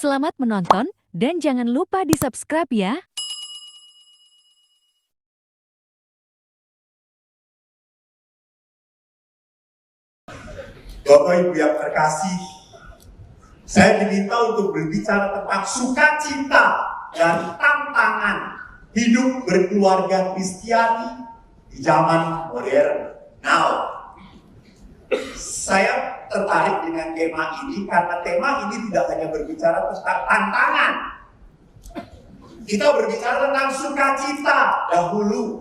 Selamat menonton dan jangan lupa di-subscribe ya. Bapak Ibu yang terkasih, saya diminta untuk berbicara tentang sukacita dan tantangan hidup berkeluarga Kristiani di zaman modern now. Saya tertarik dengan tema ini karena tema ini tidak hanya berbicara tentang tantangan. Kita berbicara tentang sukacita dahulu,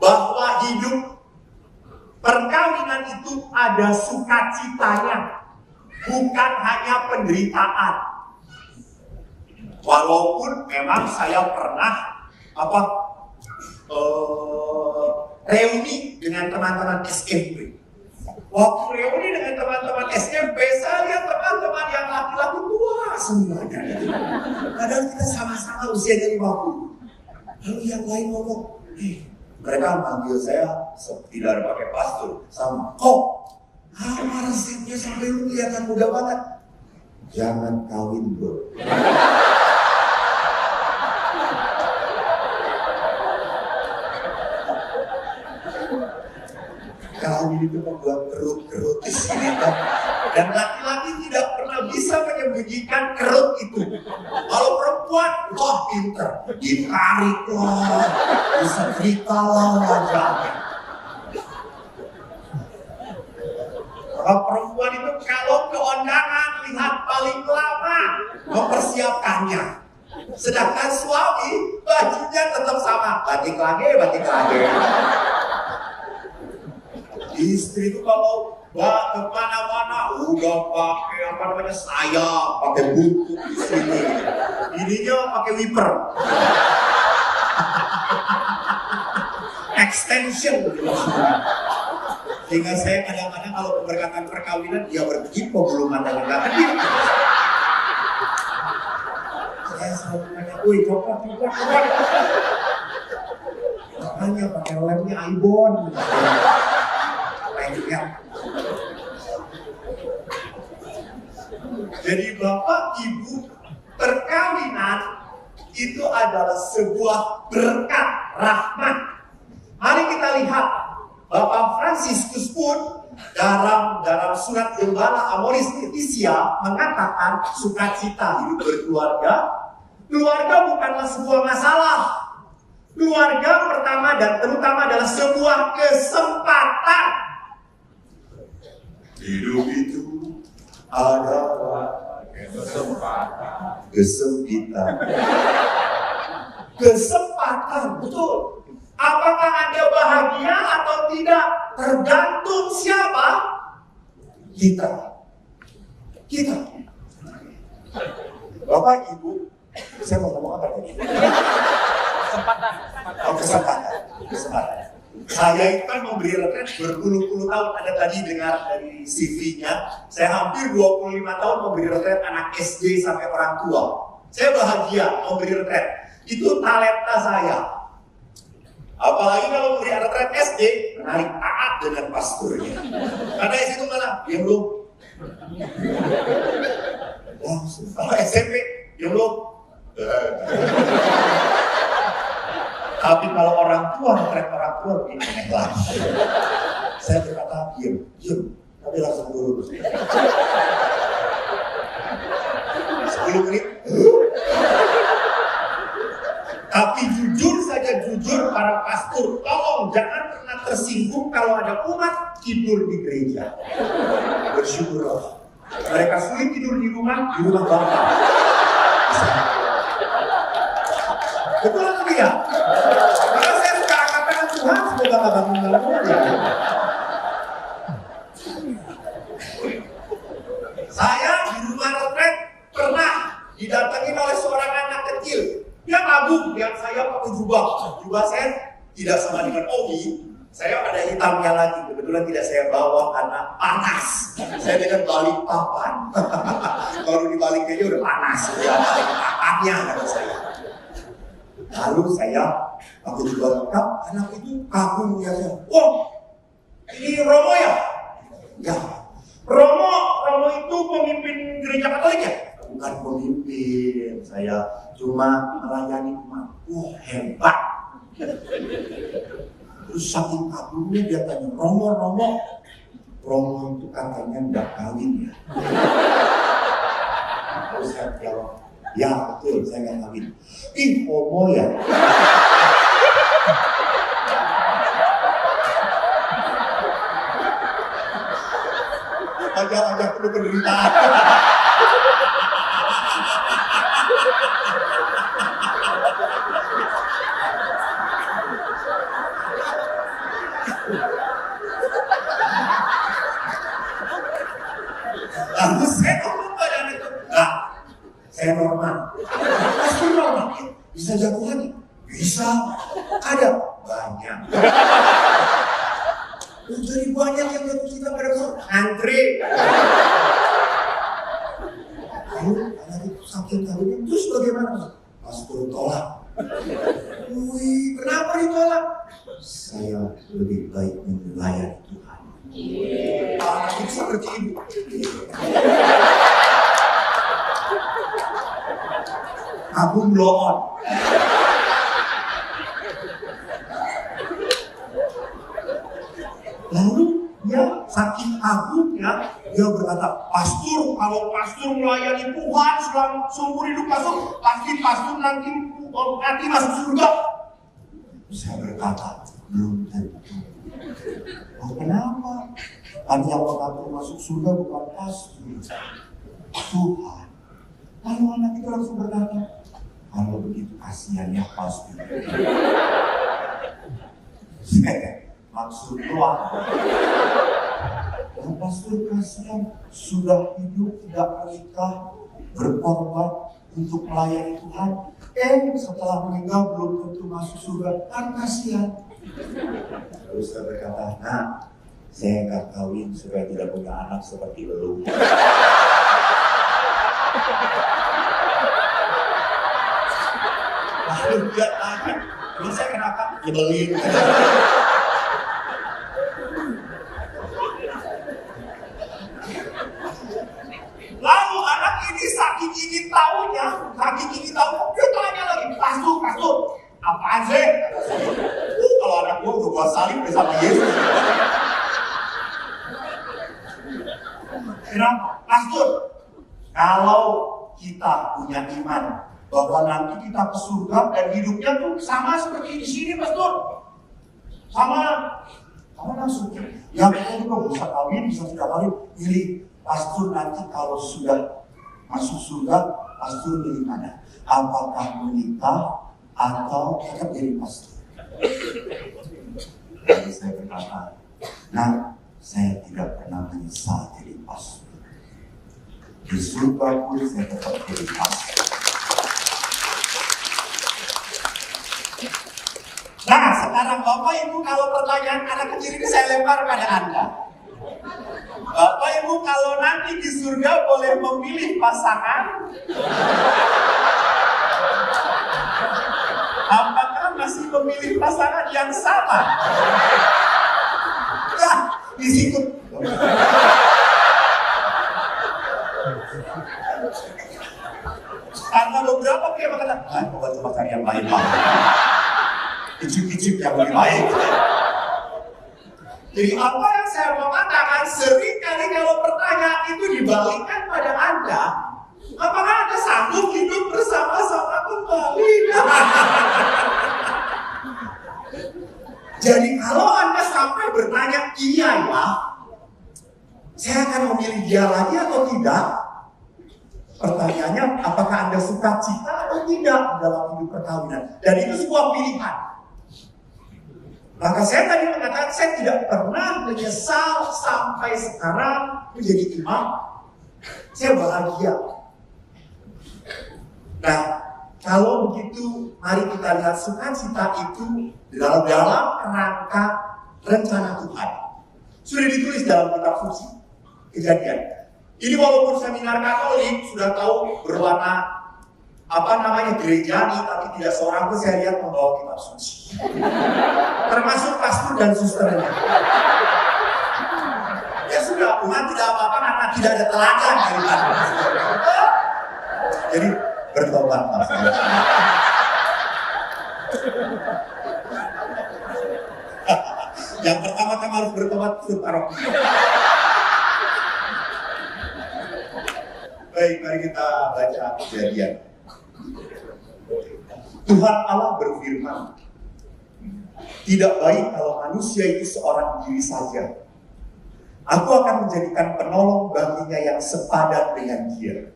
bahwa hidup perkawinan itu ada sukacitanya, bukan hanya penderitaan. Walaupun memang saya pernah reuni dengan teman-teman SMP. Waktu reuni dengan teman-teman SMP, saya lihat teman-teman yang laki-laki tua semuanya. Padahal kita sama-sama usianya 50. Lalu yang lain ngomong, mereka manggil saya tidak ada pakai pastor, sama kok resepnya sampai lu kelihatan muda banget. Jangan kawin bro. Kawin itu membuat kerut-kerut di sini kan. Dan laki-laki tidak pernah bisa menyembunyikan kerut itu. Kalau perempuan, wah pinter, ditarik lah, bisa cerita lah wajahnya. Kalau perempuan itu kalau ke undangan lihat paling lama mempersiapkannya. Sedangkan suami bajunya tetap sama, batik lagi. Istri itu kalau kemana-mana udah pakai sayap, pakai buntut di sini. Ininya pakai wiper, extension. Sehingga saya kadang-kadang kalau memberkatan perkawinan dia berkipo belum ada nggak hadir. Saya selalu tanya, woi coba. Makanya pakai lemnya Ibon. Jadi Bapak Ibu, perkawinan itu adalah sebuah berkat rahmat. Mari kita lihat Bapak Fransiskus pun dalam surat Gembala Amoris Laetitia mengatakan sukacita hidup berkeluarga. Keluarga bukanlah sebuah masalah. Keluarga pertama dan terutama adalah sebuah kesempatan. Hidup itu adalah kesempatan, betul. Apakah Anda bahagia atau tidak tergantung siapa? Kita. Bapak Ibu, saya mau ngomong apa tadi? Kesempatan. Saya itu kan memberi retret berpuluh-puluh tahun. Anda tadi dengar dari CV-nya, saya hampir 25 tahun memberi retret anak SD sampai orang tua. Saya bahagia memberi retret. Itu talenta saya. Apalagi kalau memberi retret SD, menarik taat dengan pasturnya. Karena SD itu malah, diam lu. Kalau SMP, diam lu. Tapi kalau orang tua begini aneh lagi. Saya berkata diam, tapi langsung turun. 10 menit. Tapi jujur para pastor, tolong jangan pernah tersinggung kalau ada umat tidur di gereja. Bersyukurlah. Mereka sulit tidur di rumah Bapak. Betul atau tidak? Karena saya suka katakan Tuhan, semoga gak bangun dalam rumah. Saya di rumah retret pernah didatangi oleh seorang anak kecil. Dia kagum lihat saya pakai jubah saya tidak sama dengan Ogi. Saya ada hitamnya lagi, kebetulan tidak saya bawa karena panas. Saya dengan balik papan. Kalau dibaliknya aja udah panas, ya balik papannya kata saya. Lalu saya pakai jubah lengkap, anak itu kagum ya saya. Oh, ini Romo ya? Ya. Romo itu pemimpin gereja Katolik ya? bukan pemimpin, saya cuma melayani umat. Hebat. Terus saking kagumnya dia tanya, Romo itu katanya nggak kawin ya? Terus saya jawab, ya betul, saya nggak kawin. Ih, homo ya? Ajak penuh penderitaan. Lalu saya ngomong pada anak itu, enggak, saya normal. Pasti normal, bisa jago lagi? Bisa, ada banyak. Jadi banyak yang jatuh cinta pada Pastor, antri. Lalu anak itu saking tahunya, terus bagaimana? Pastor tolak. Wih, kenapa ditolak? Saya lebih baik melayani Tuhan. Anak itu seperti ibu. Aku blow on. Lalu dia saking kagumnya, dia berkata, Pastor, kalau Pastor melayani Tuhan selama seumur hidup Pastor, pasti Pastor nanti masuk surga. Saya berkata, belum tentu. Oh, kenapa? Kan yang mengatur masuk surga bukan Pastor, Tuhan. Lalu anak itu langsung berkata, kalau begitu kasihan ya Pastor. Maksud doang. Dan Pastor kasihan sudah hidup tidak menikah, berkorban untuk melayani Tuhan. Setelah meninggal belum tentu masuk surga, kan kasihan. Terus saya berkata, nah, saya nggak kawin supaya tidak punya anak seperti lu. Lalu dia tanya, ini saya kenapa? Nyebelin. Lalu anak ini saking ingin tahunya, dia tanya lagi, Pastor, apaan sih? Kalau anak gua udah gua salib bersama Yesus. Kenapa? Pastor, kalau kita punya iman bahwa nanti kita ke surga dan hidupnya tuh sama seperti di sini, Pastor. Sama langsung. Ya kita juga bisa kawin, bisa tidak kawin. Pilih Pastor nanti kalau sudah masuk surga, Pastor pilih mana? Apakah menikah atau tetap jadi pastor? Jadi saya berkata, nah, saya tidak pernah menyesal jadi pastor. Di surga pun saya tetap jadi pastor. Nah, sekarang Bapak Ibu, kalau pertanyaan anak kecil ini saya lempar pada Anda. Bapak Ibu, kalau nanti di surga boleh memilih pasangan, apakah masih memilih pasangan yang sama? Ya, disikut. Karena beberapa dia mengatakan, coba cari yang lain lah. Icip-icip yang lebih baik. Jadi apa yang saya mau katakan, seringkali kalau pertanyaan itu dibalikkan pada Anda, apakah Anda sanggup hidup bersama-sama kembali? Jadi kalau Anda sampai bertanya, iya ya, saya akan memilih dia lagi atau tidak? Pertanyaannya, apakah Anda suka cita atau tidak dalam hidup perkawinan? Dan itu sebuah pilihan. Maka saya tadi mengatakan, saya tidak pernah menyesal sampai sekarang menjadi imam. Saya bahagia. Nah, kalau begitu, mari kita lihat sukacita itu dalam kerangka rencana Tuhan. Sudah ditulis dalam kitab suci Kejadian. Ini walaupun seminar Katolik sudah tahu berwarna gerejani, tapi tidak seorang pun saya lihat membawa kitab suci. Termasuk pastor dan susternya. Ya sudah, Tuhan tidak apa-apa karena tidak ada teladan dari pastor. Jadi bertobat Mas. Yang pertama kamu harus bertobat ke paroki. Baik, mari kita baca Kejadian. Tuhan Allah berfirman, tidak baik kalau manusia itu seorang diri saja. Aku akan menjadikan penolong baginya yang sepadan dengan dia.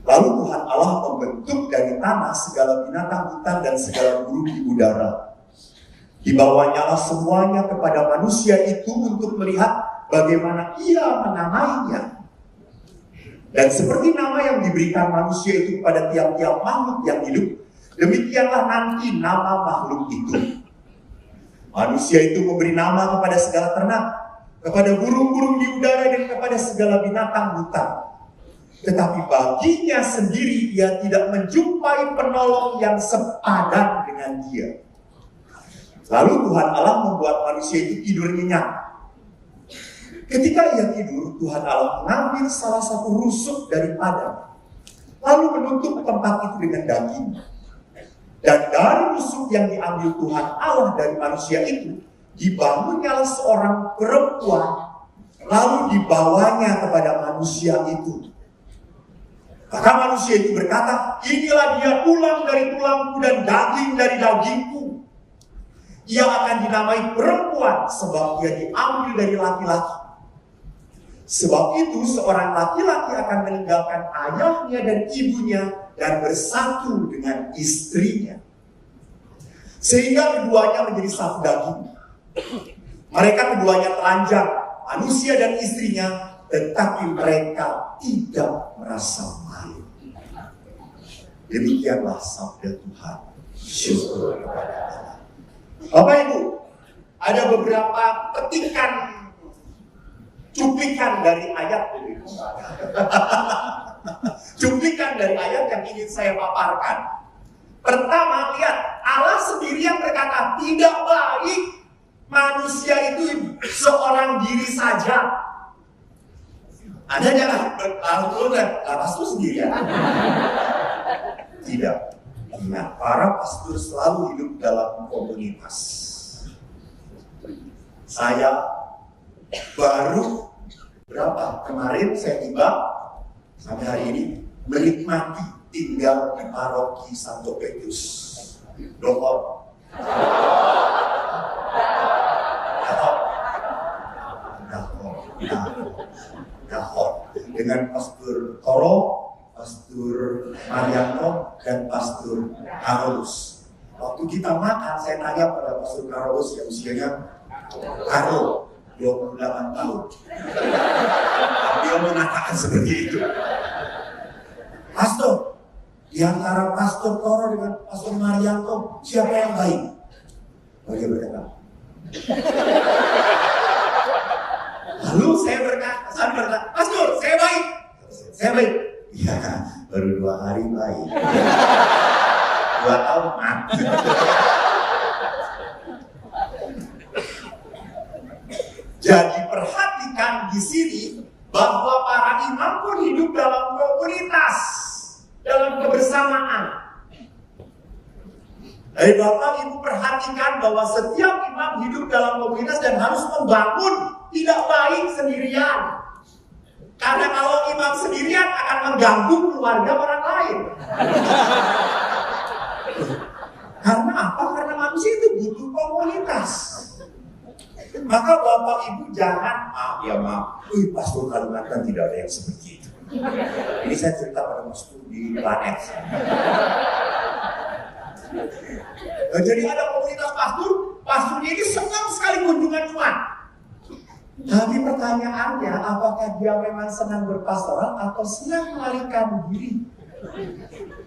Lalu Tuhan Allah membentuk dari tanah segala binatang hutan dan segala burung di udara. Dibawanya semuanya kepada manusia itu untuk melihat bagaimana ia menamainya. Dan seperti nama yang diberikan manusia itu kepada tiap-tiap makhluk yang hidup, demikianlah nanti nama makhluk itu. Manusia itu memberi nama kepada segala ternak, kepada burung-burung di udara dan kepada segala binatang hutan. Tetapi baginya sendiri ia tidak menjumpai penolong yang sepadan dengan dia. Lalu Tuhan Allah membuat manusia itu tidur nyenyak. Ketika ia tidur, Tuhan Allah mengambil salah satu rusuk daripada, lalu menutup tempat itu dengan daging. Dan dari rusuk yang diambil Tuhan Allah dari manusia itu, dibangunnya seorang perempuan, lalu dibawanya kepada manusia itu. Maka manusia itu berkata, inilah dia tulang dari tulangku dan daging dari dagingku. Ia akan dinamai perempuan sebab dia diambil dari laki-laki. Sebab itu seorang laki-laki akan meninggalkan ayahnya dan ibunya dan bersatu dengan istrinya. Sehingga keduanya menjadi satu daging. Mereka keduanya telanjang, manusia dan istrinya, tetapi mereka tidak merasa malu. Demikianlah sabda Tuhan. Syukur kepada Allah. Bapak Ibu, ada beberapa petikan, cuplikan dari ayat ini. Cuplikan dari ayat yang ingin saya paparkan. Pertama, lihat, Allah sendiri yang berkata, tidak baik manusia itu seorang diri saja. Anda jangan berlalu pastor sendirian. Tidak. Ingat, para pastor selalu hidup dalam komunitas. Saya baru kemarin saya tiba sampai hari ini menikmati tinggal di paroki Santo Petrus. Dohor. Dahor. Dengan Pastor Toro, Pastor Marianto, dan Pastor Karolus. Waktu kita makan, saya tanya pada Pastor Karolus yang usianya Karol 28 tahun. Dia mengatakan seperti itu. Pastor, di antara Pastor Toro dengan Pastor Marianto, siapa yang baik? Dia berkata. Lalu saya berkata, Pastor, saya baik. Saya baik. Ya, baru 2 hari baik. 2 tahun mati. Jadi perhatikan di sini bahwa para imam pun hidup dalam komunitas, dalam kebersamaan. Dari Bapak Ibu perhatikan bahwa setiap imam hidup dalam komunitas dan harus membangun, tidak baik sendirian. Karena kalau imam sendirian akan mengganggu keluarga orang lain. Karena apa? Karena manusia itu butuh komunitas. Maka Bapak Ibu jangan, maaf, Pastor Kalimantan tidak ada yang seperti itu. Ini saya cerita pada Pastor di planet. Jadi ada komunitas pastornya ini senang sekali kunjungan umat. Tapi pertanyaannya, apakah dia memang senang berpastoral atau senang melarikan diri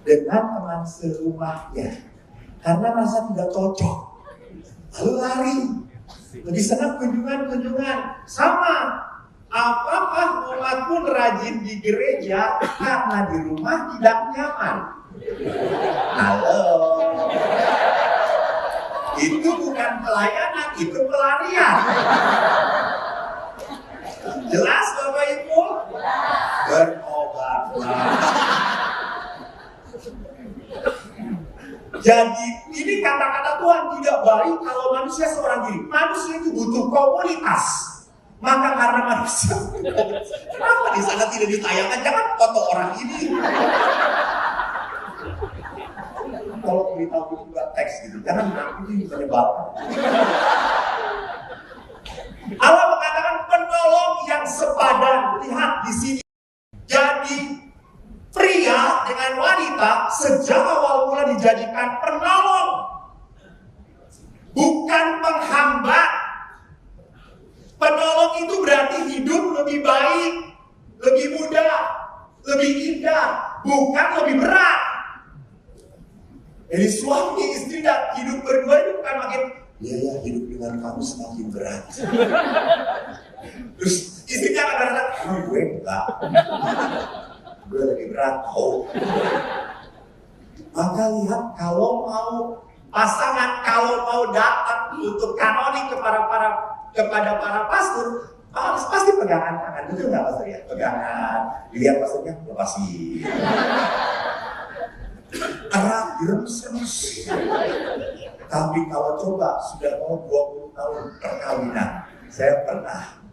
dengan teman serumahnya? Karena merasa tidak cocok, lalu lari. Lebih senang kunjungan. Sama, apakah umat pun rajin di gereja karena di rumah tidak nyaman? Halo. Itu bukan pelayanan, itu pelarian. Jelas Bapak Ibu? Berobatlah. Jadi ini kata-kata Tuhan tidak baik kalau manusia seorang diri. Manusia itu butuh komunitas. Maka karena manusia, kenapa di sana tidak ditayangkan? Jangan foto orang ini. Kalau beritahu juga teks gitu, jangan ini menyebalkan. Allah mengatakan penolong yang sepadan. Lihat di sini. Jadi pria dengan wanita sejak awal mula dijadikan penolong, bukan penghambat. Penolong itu berarti hidup lebih baik, lebih mudah, lebih indah, bukan lebih berat. Jadi suami istri dan hidup berdua itu bukan makin, ya hidup dengan kamu semakin berat. Terus istrinya akan berkata, gue enggak. Gue lebih berat, Maka lihat, kalau mau pasangan, kalau mau datang untuk kanonik kepada para pastor, pasti pegangan tangan. Itu nggak pastor ya? Pegangan. Dilihat pastornya, lepasin. Erat, diremes-remes. Tapi kalau coba sudah mau 20 tahun perkawinan, saya pernah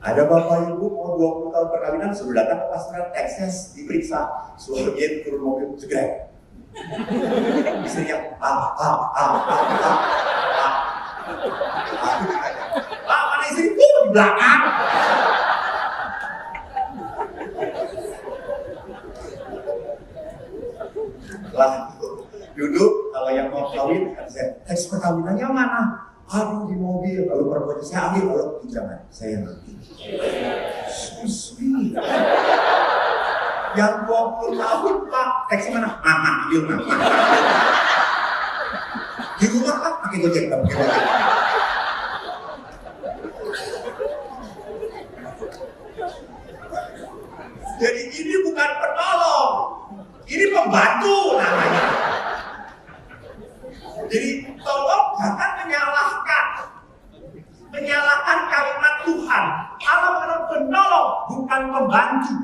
ada bapak ibu mau 20 tahun perkawinan, sudah datang ke pastoral Texas diperiksa, suaminya turun mobil jegrek. Istrinya mana istri di belakang. Lah duduk, kalau yang mau kawin, teks perkawinannya mana? Aduh di mobil, lalu perempuannya saya ambil, lalu jangan, saya ngerti. Susmi. Yang 20 tahun Pak, teksnya mana? Mama, ambil mama. Di rumah Pak, pakai gojek, pakai gojek. Jadi ini bukan penolong, ini pembantu namanya. Jadi tolong jangan menyalahkan kalimat Tuhan. Allah adalah penolong, bukan pembantu.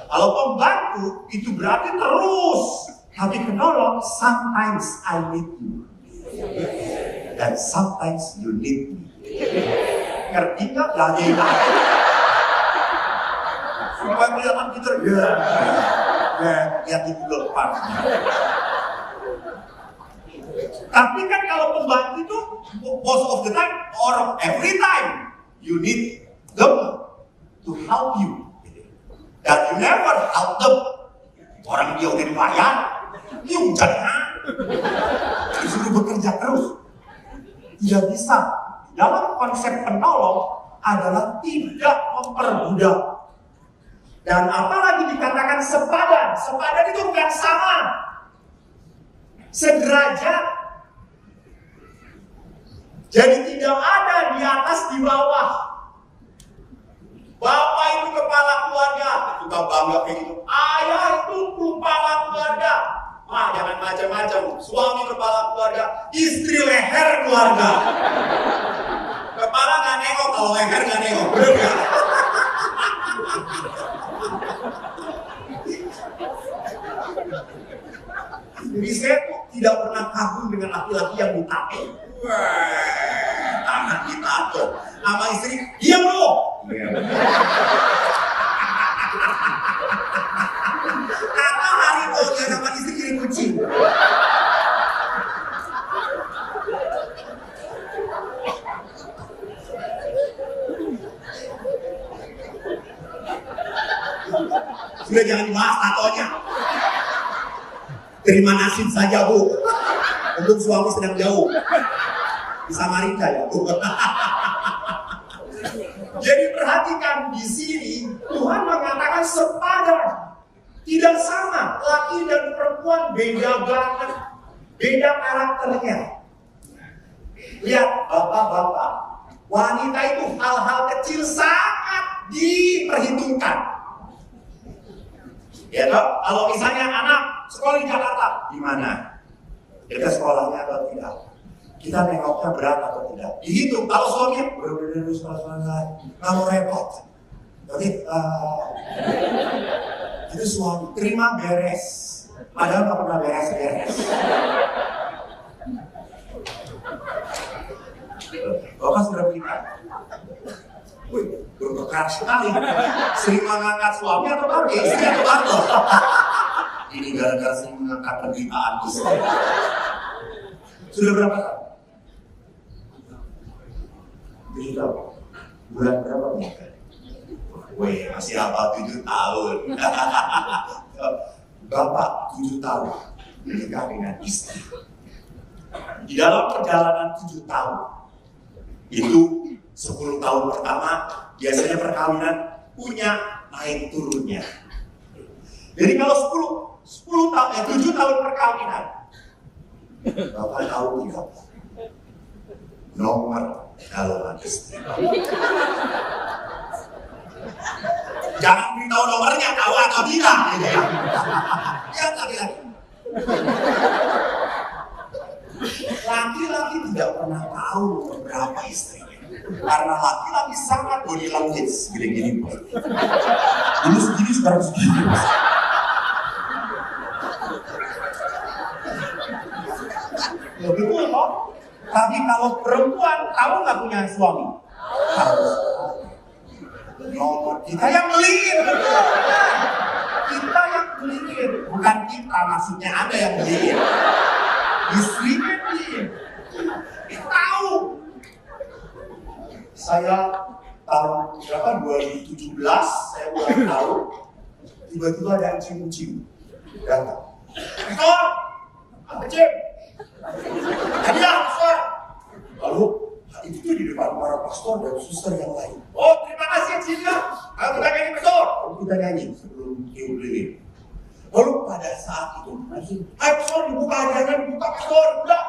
Kalau pembantu itu berarti terus, tapi penolong sometimes I need you, dan sometimes you need me. Ngerti nggak? Lagi supaya kelihatan kita lihat itu depan. Tapi kan kalau pembantu itu most of the time or every time you need them to help you, dan you never help them. Orang dia udah dibayar, jangan disuruh bekerja terus. Tidak bisa. Dalam konsep penolong adalah tidak memperbudak. Dan apalagi dikatakan sepadan. Sepadan itu bukan sama, sederajat. Jadi tidak ada di atas di bawah. Bapak itu kepala keluarga, juga bangga kayak gitu. Ayah itu kepala keluarga. Wah, jangan macam-macam. Suami kepala keluarga, istri leher keluarga. Kepala nggak nengok, kalau leher nggak nengok. Bener nggak? Jadi saya tuh tidak pernah kagum dengan laki-laki yang ditato. Tangan ditato. Sama istri, diam dulu. Atau hari itu dia sama istri kirim kucing. Sudah jangan dibahas tatonya. Terima nasib saja Bu, untuk suami sedang jauh di Samarinda ya Bu. Jadi perhatikan di sini Tuhan mengatakan sepadan, tidak sama. Laki dan perempuan beda banget, beda karakternya. Lihat bapak-bapak, wanita itu hal-hal kecil sangat diperhitungkan. Ya toh, kalau misalnya anak sekolah di Jakarta, di mana? Kita sekolahnya atau tidak? Kita nengoknya berat atau tidak? Dihitung. Kalau suaminya, udah sekolah, nggak mau repot. Jadi itu suami terima beres. Padahal nggak pernah beres-beres. Bapak sudah menikah? Wih, berkekar sekali. Sering mengangkat suami atau bagi? Istri atau bagi? Ini gara-gara sering mengangkat penderitaan istri. Sudah berapa tahun? 7 tahun. Bulan berapa menikah? Wih, masih apa 7 tahun. Bapak 7 tahun menikah dengan istri. Di dalam perjalanan 7 tahun, itu 10 tahun pertama, biasanya perkawinan punya naik turunnya. Jadi kalau 7 tahun perkawinan, Bapak tahu tidak? Nomor dalaman istri. Jangan beritahu nomornya, tahu atau tidak. Ya, laki-laki. Laki-laki tidak pernah tahu berapa istrinya. Karena laki-laki sangat body language, gini-gini. Dulu segini, sekarang segini. Ya betul kok. Tapi kalau perempuan, kamu nggak punya suami. Harus. Nomor kita yang beliin. Kita yang beliin. Bukan kita, maksudnya ada yang beliin. Istrinya beliin. Kita tahu. Saya tahun berapa? 2017 saya ulang tahun. Tiba-tiba ada yang cium-cium. Datang. Pastor, apa cip? Hadiah, pastor. Lalu itu tuh di depan para pastor dan suster yang lain. Oh, terima kasih Cina. Kalau kita nyanyi pastor, kita nyanyi sebelum cium lilin. Lalu pada saat itu, ayo pastor dibuka hadiahnya, dibuka pastor, buka.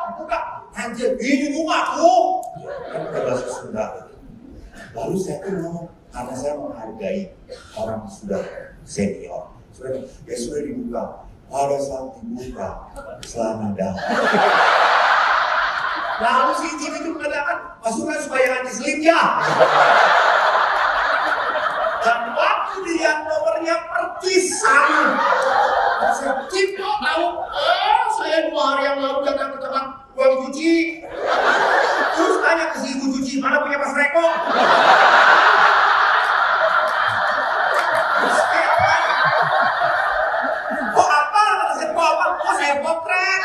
Anjir, ini bunga tuh. Kan kita bahasa Sunda. Lalu saya pun ngomong, karena saya menghargai orang sudah senior. Ya sudah dibuka. Pada saat dibuka, celana dalam. Lalu si Jim itu mengatakan, masukkan supaya nanti selip ya. Dan waktu dilihat nomornya persis sama. Saya Jim kok tahu? Saya 2 hari yang lalu datang ke tempat uang cuci. Terus tanya ke si ibu cuci, mana punya Mas Reko? Kok apa? Kata saya, kok saya potret?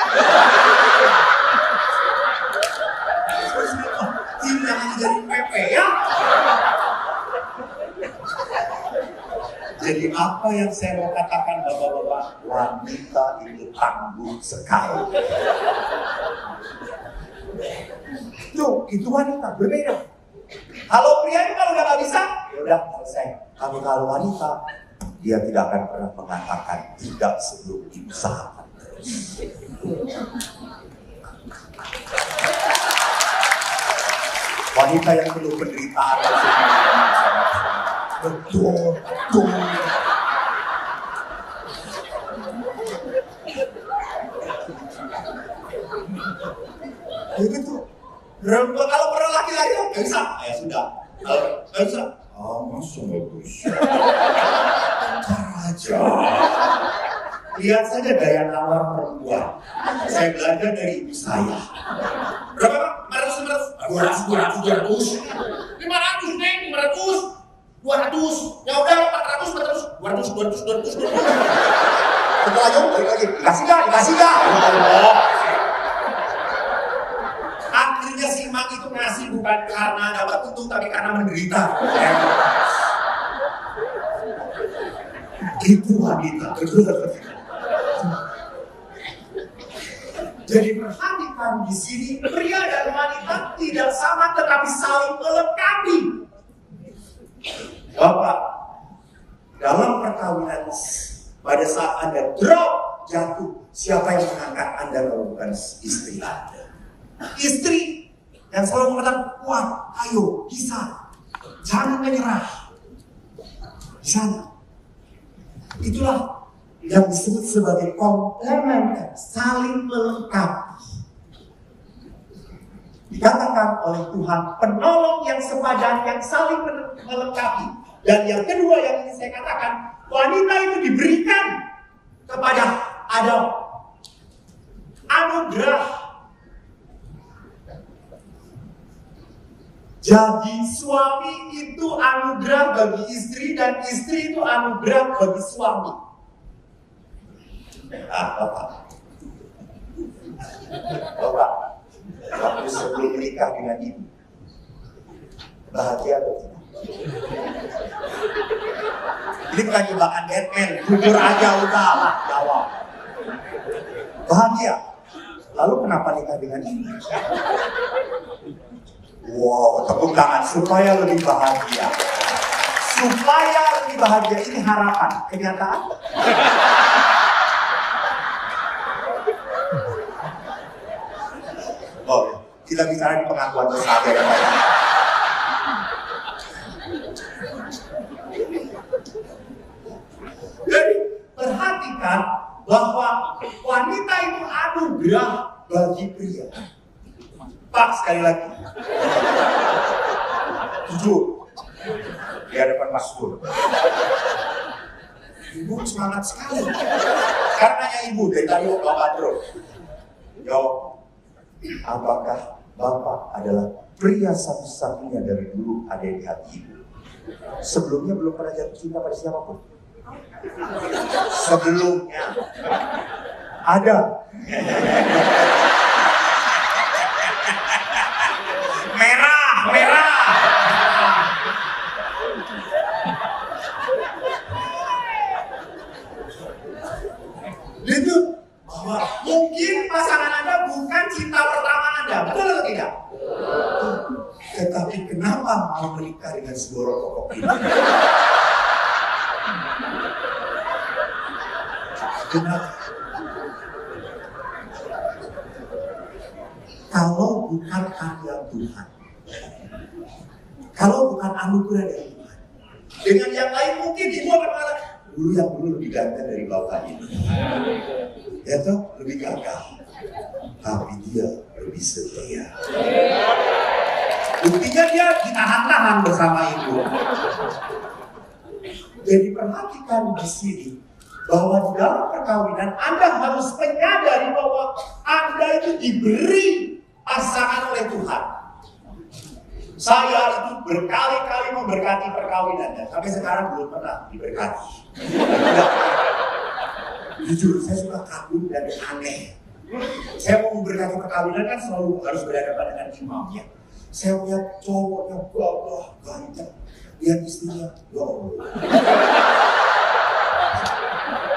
Tim jangan jadi PP ya. Jadi apa yang saya mau katakan bapak-bapak, wanita itu tangguh sekali. Tuh, itu wanita berbeda. Kalau pria ini kalau udah nggak bisa, ya udah selesai. Tapi kalau wanita, dia tidak akan pernah mengatakan tidak sebelum diusahakan terus. Wanita yang penuh penderitaan. Betul. Ya gitu. Kalau pernah laki-laki nggak bisa, ya sudah. Kalau nggak bisa, masuk bagus. Aja. Lihat saja daya nawar perempuan. Saya belajar dari ibu saya. Berapa Pak? 200, 500 nih, 500, 200. Ya udah 400, 200. Setelah jauh balik lagi. Dikasih nggak? Akhirnya si Mak itu ngasih bukan karena dapat untung, tapi karena menderita. Itu wanita. Jadi perhatikan di sini, pria dan wanita tidak sama tetapi saling melengkapi. Bapak, dalam perkawinan pada saat Anda drop jatuh, siapa yang mengangkat Anda kalau bukan istri Anda? Istri yang selalu mengatakan, kuat, ayo, bisa, jangan menyerah. Di sana. Itulah yang disebut sebagai komplementer, saling melengkapi. Dikatakan oleh Tuhan, penolong yang sepadan, yang saling melengkapi. Dan yang kedua yang ingin saya katakan, wanita itu diberikan kepada ada anugerah. Jadi suami itu anugerah bagi istri dan istri itu anugerah bagi suami. Bapak, waktu sebelum menikah dengan ibu, bahagia atau tidak? Ini bukan jebakan Batman, jujur aja udah lah, jawab. Bahagia. Lalu kenapa nikah dengan ibu? Wow, tepuk tangan supaya lebih bahagia. Supaya lebih bahagia, ini harapan, kenyataan. Oh, kita bicara di pengakuan dosa aja ya Pak. Jadi, perhatikan bahwa wanita itu anugerah bagi pria. Pak, sekali lagi. Jujur. Di hadapan Mas Dur. Ibu semangat sekali. Karenanya ibu dari tadi Bapak terus. Yo. Apakah Bapak adalah pria satu-satunya dari dulu ada di hati ibu? Sebelumnya belum pernah jatuh cinta pada siapapun? Sebelumnya ada. Merah. Itu bahwa mungkin pasangan Anda bukan cinta pertama Anda, betul atau tidak? Tetapi kenapa mau menikah dengan sebuah rokok ini? Kenapa? Kalau bukan karya Tuhan, kalau bukan anugerah dari Tuhan, dengan yang lain mungkin ibu akan malah dulu yang dulu lebih ganteng dari bapak ini, ya toh lebih gagah, tapi dia lebih setia. Buktinya dia ditahan-tahan bersama ibu. Jadi perhatikan di sini bahwa di dalam perkawinan Anda harus menyadari bahwa Anda itu diberi pasangan oleh Tuhan. Saya itu berkali-kali memberkati perkawinannya, sampai sekarang belum pernah diberkati. Jujur, saya suka kagum dan aneh. Saya mau memberkati perkawinan kan selalu harus berhadapan dengan imamnya. Saya lihat cowoknya gagah, ganteng, lihat istrinya, ya Allah.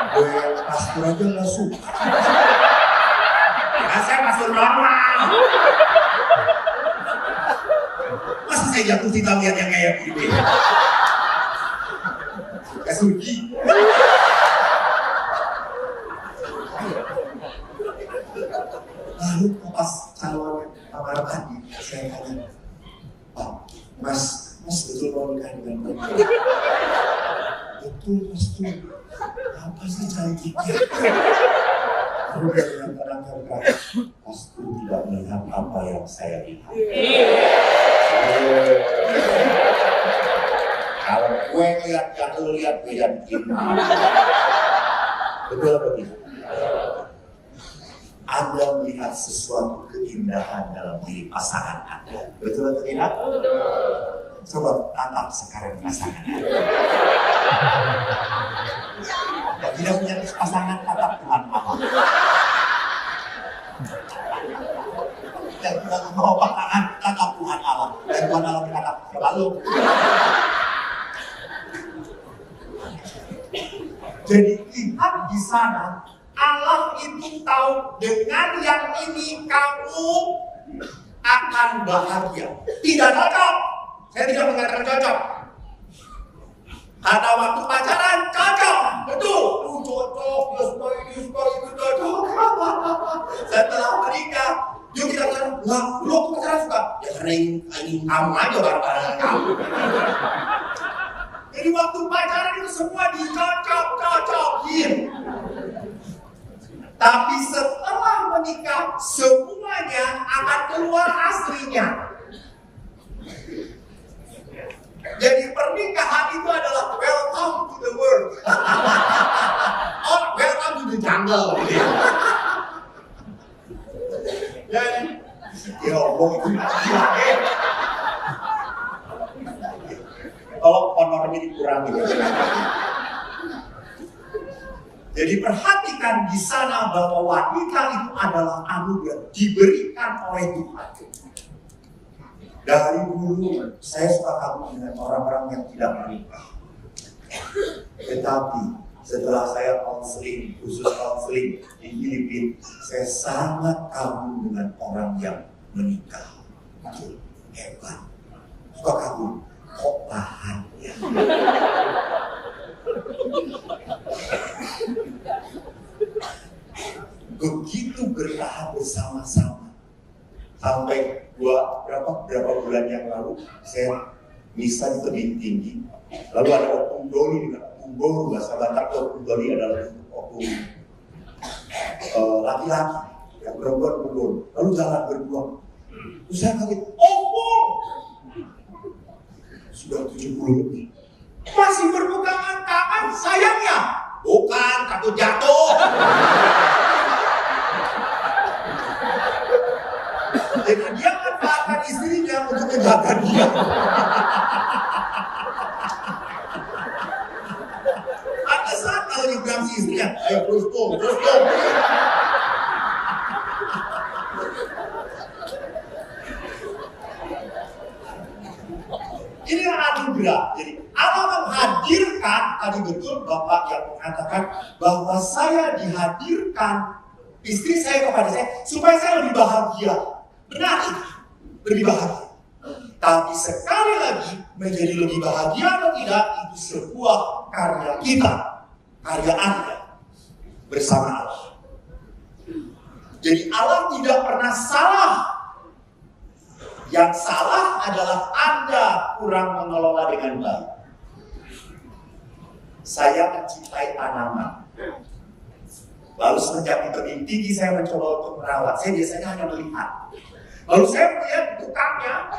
Gue pastor aja nggak suka. Nah, saya pastor normal. Masa saya jatuh cinta lihat yang kayak gini? Gak suci. Lalu pas calon lamaran tadi, saya tanya, Pak, Mas betul mau nikah dengan Bapak? Betul, Mas tuh. Apa sih cantiknya? Udah yang kadang-kadang pasti tidak melihat apa yang saya lihat. Kalau gue lihat yang lu lihat beda dikit. Betul apa tidak? Anda melihat sesuatu keindahan dalam diri pasangan Anda. Betul atau tidak? Coba tatap sekarang pasangan Anda. Dan tidak punya pasangan, tatap Tuhan Allah. Dan tidak mau pasangan, tatap Tuhan Allah. Dan Tuhan Allah berkata, lalu. Jadi lihat di sana, Allah itu tahu dengan yang ini kamu akan bahagia. Tidak cocok. Saya tidak mengatakan cocok. Karena waktu pacaran cocok, betul. Cocok, dia suka ini, suka itu, cocok. Setelah menikah, yuk kita pacaran. Lah, lu waktu pacaran suka? Ya karena ini kamu aja barang-barang kamu. Jadi waktu pacaran itu semua dicocok-cocokin. Tapi setelah menikah, semuanya akan keluar aslinya. Jadi pernikahan itu adalah welcome to the world. Oh, welcome to the jungle. tanggal gitu ya. Ya ngomong itu lagi. Kalau honornya dikurangi. Jadi perhatikan di sana bahwa wanita itu adalah anugerah diberikan oleh Tuhan. Dari dulu saya suka kagum dengan orang-orang yang tidak menikah. Tetapi setelah saya konseling, khusus konseling di Filipina, saya sangat kagum dengan orang yang menikah. Hebat. Suka kagum. Kok tahan ya? Begitu bertahan bersama-sama. Sampai berapa bulan yang lalu saya misa di tebing tinggi. Lalu ada opung doli dengan opung boru, bahasa Batak opung doli adalah opung laki-laki yang perempuan. Lalu jalan berdua. Terus saya kaget, opung sudah 70 lebih. Masih berpegangan tangan sayangnya. Bukan, takut jatuh. Jadi dia manfaatkan istrinya untuk menjaga dia. Ada saat kalau nyebrang si istrinya, ayo terus tuh. Ini anugerah. Jadi Allah menghadirkan, tadi betul Bapak yang mengatakan bahwa saya dihadirkan istri saya kepada saya supaya saya lebih bahagia. Benar itu, lebih bahagia. Tapi sekali lagi menjadi lebih bahagia atau tidak itu sebuah karya kita, karya Anda bersama Allah. Jadi Allah tidak pernah salah. Yang salah adalah Anda kurang mengelola dengan baik. Saya mencintai tanaman. Lalu semenjak di tebing tinggi saya mencoba untuk merawat. Saya biasanya hanya melihat. Lalu saya melihat tukangnya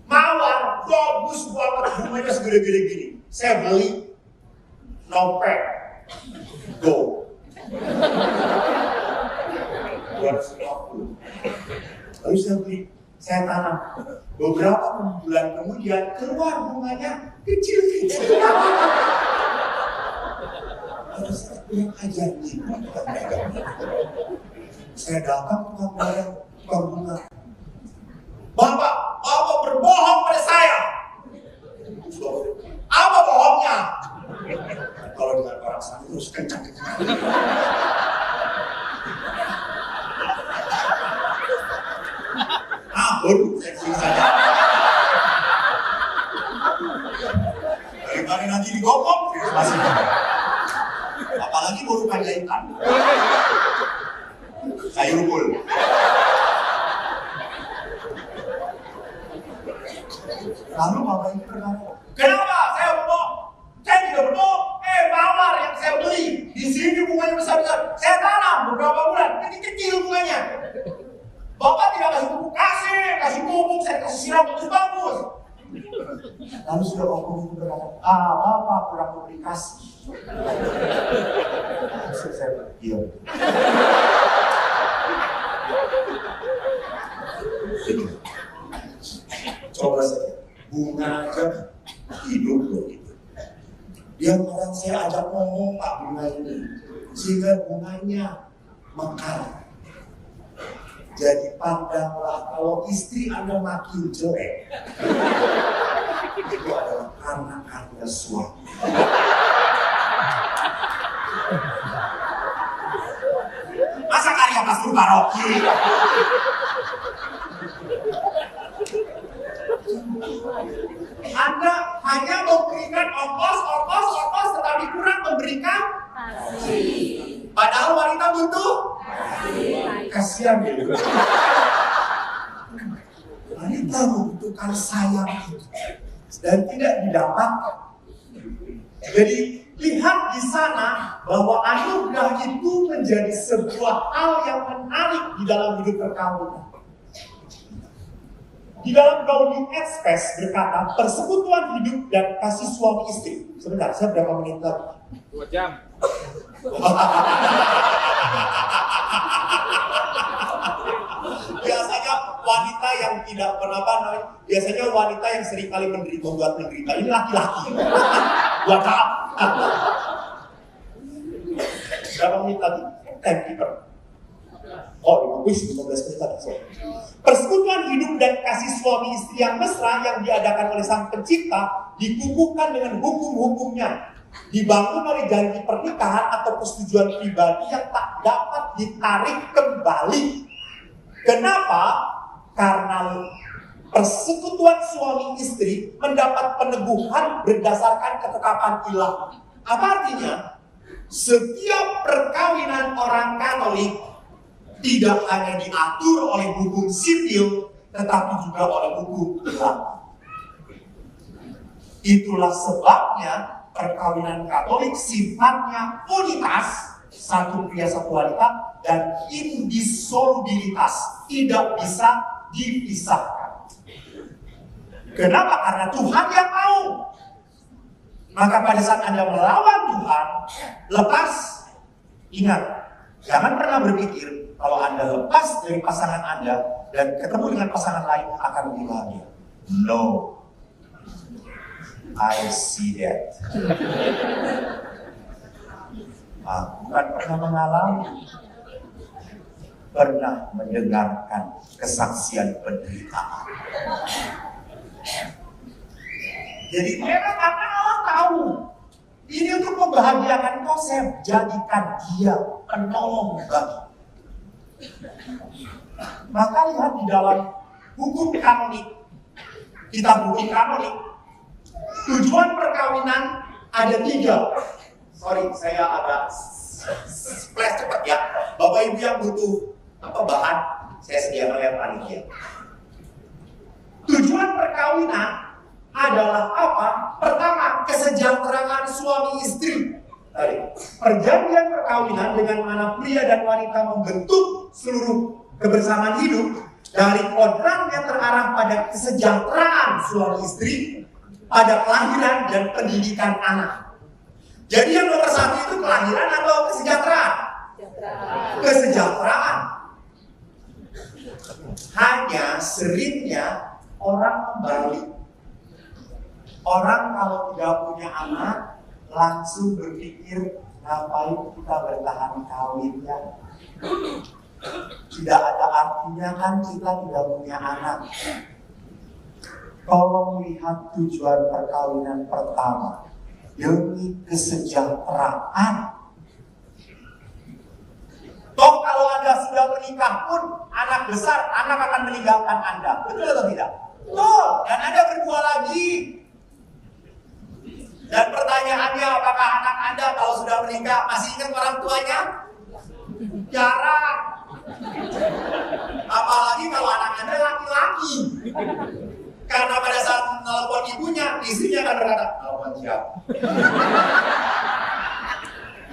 mawar, bagus banget, bunganya segede-gede gini. Saya beli, nopek, go. 250. Lalu saya beli. Saya tanam. Beberapa bulan kemudian keluar bunganya kecil-kecil. Terus saya kurang ajar nih. Saya datang ke tukang bunga. Bapak berbohong pada saya. Apa bohongnya? Kalau dengan orang sana terus kencang-kencang. Baru seksi saja. Daripada nanti digopok, masih. Apalagi baru jahitan. Saya rukul. Lalu Bapak ini berkata, kenapa saya berbohong? Saya tidak berbohong. Mawar yang saya beli di sini bunganya besar-besar. Saya tanam beberapa bulan, kecil-kecil bunganya. Bapak tidak kasih pupuk, saya kasih siram bagus. Lalu sudah opung itu berkata, Bapak kurang komunikasi. Langsung saya berdiam. Coba saja, bunga aja hidup loh itu. Biar orang saya ajak ngomong Pak bunga ini, sehingga bunganya mekar. Jadi pandanglah kalau istri Anda makin jelek, itu adalah karena Anda suami. Masa karya pastor paroki? Anda hanya memberikan ongkos, tetapi kurang memberikan kasih. Padahal wanita butuh kasihan gitu. Wanita membutuhkan sayang dan tidak didapatkan. Jadi lihat di sana bahwa anugerah itu menjadi sebuah hal yang menarik di dalam hidup perkawinan. Di dalam Gaul New Space berkata persekutuan hidup dan kasih suami istri. Sebentar, saya berapa menit lagi? 2 jam. Biasanya wanita yang tidak biasanya wanita yang seringkali membuat menderita ini laki-laki. Wadah. Berapa menit lagi? Timekeeper. Oh, 15 menit lagi. Persekutuan hidup dan kasih suami istri yang mesra yang diadakan oleh Sang Pencipta dikukuhkan dengan hukum-hukumnya, dibangun oleh janji pernikahan atau persetujuan pribadi yang tak dapat ditarik kembali. Kenapa? Karena persekutuan suami istri mendapat peneguhan berdasarkan ketetapan ilahi. Apa artinya? Setiap perkawinan orang Katolik tidak hanya diatur oleh hukum sipil, tetapi juga oleh hukum ilahi. Itulah sebabnya perkawinan Katolik sifatnya unitas, satu pria satu wanita, dan indissolubilitas, tidak bisa dipisahkan. Kenapa? Karena Tuhan yang mau. Maka pada saat Anda melawan Tuhan, lepas, ingat, jangan pernah berpikir kalau Anda lepas dari pasangan Anda dan ketemu dengan pasangan lain akan lebih bahagia. No, I see that. Aku kan pernah mengalami, pernah mendengarkan kesaksian penderitaan. Jadi memang karena Allah tahu ini untuk membahagiakan kau, saya jadikan dia penolong bagi. Maka lihat di dalam hukum kanonik, kitab hukum kanonik, tujuan perkawinan ada 3. Sorry, saya agak flash cepat ya. Bapak Ibu yang butuh bahan, saya sediakan oleh panitia. Tujuan perkawinan adalah apa? Pertama, kesejahteraan suami istri. Perjanjian perkawinan dengan mana pria dan wanita membentuk seluruh kebersamaan hidup dari kodrat yang terarah pada kesejahteraan suami istri, pada kelahiran dan pendidikan anak. Jadi yang nomor 1 itu kelahiran atau kesejahteraan? Kesejahteraan. Hanya seringnya orang membalik. Orang kalau tidak punya anak langsung berpikir ngapain kita bertahan kawin ya. Tidak ada artinya kan kita tidak punya anak. Tolong lihat tujuan perkawinan pertama, demi kesejahteraan. Toh kalau Anda sudah menikah pun anak besar, anak akan meninggalkan Anda. Betul atau tidak? Betul. Dan Anda berdua lagi. Dan pertanyaannya, apakah anak Anda kalau sudah menikah masih ingat orang tuanya? Jarang. Apalagi kalau anak Anda laki-laki. Karena pada saat menelpon ibunya, istrinya akan berkata, telepon siapa?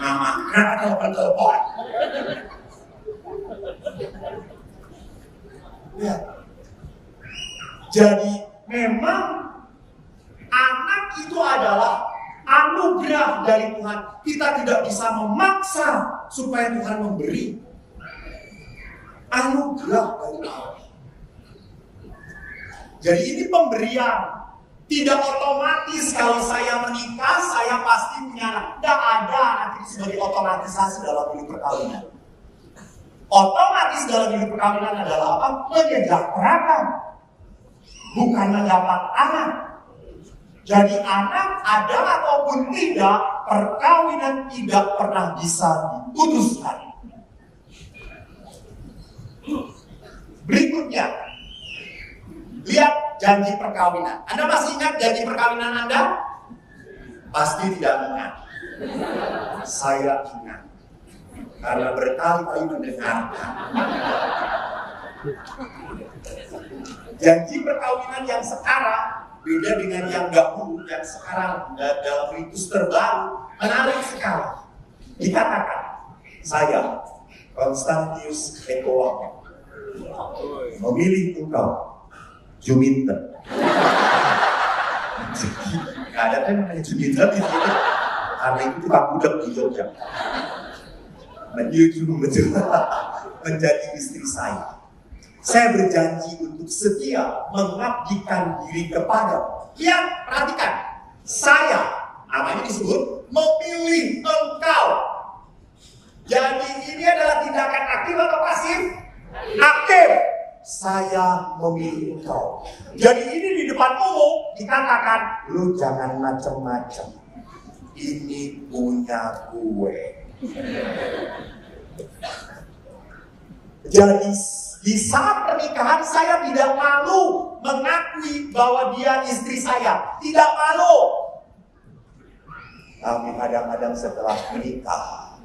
Mama, kenapa telepon? Ya. Jadi memang anak itu adalah anugerah dari Tuhan. Kita tidak bisa memaksa supaya Tuhan memberi. Anugerah dari Allah. Jadi ini pemberian. Tidak otomatis kalau saya menikah, saya pasti punya anak. Tidak ada anak itu sebagai otomatisasi dalam hidup perkawinan. Otomatis dalam hidup perkawinan adalah apa? Menyejahterakan. Bukan mendapat anak. Jadi anak ada ataupun tidak, perkawinan tidak pernah bisa diputuskan. Berikutnya, lihat janji perkawinan. Anda masih ingat janji perkawinan Anda? Pasti tidak ingat. Saya ingat. Karena berkali-kali mendengarkan. Janji perkawinan yang sekarang beda dengan yang dahulu, yang sekarang dalam ritus terbaru menarik sekali. Dikatakan, saya Konstantius Ekowa memilih engkau Jumiter. Gak ada kan namanya Jumiter di sini. Karena itu tukang gudeg di Jogja. Menuju menjadi istri saya. Saya berjanji untuk setia mengabdikan diri kepada. Lihat, perhatikan. Saya, namanya disebut memilih engkau. Jadi ini adalah tindakan aktif atau pasif? Aktif. Saya memilih engkau. Jadi ini di depan umum dikatakan, lu jangan macem-macem. Ini punya gue. Jadi di saat pernikahan saya tidak malu mengakui bahwa dia istri saya. Tidak malu. Tapi kadang-kadang setelah menikah,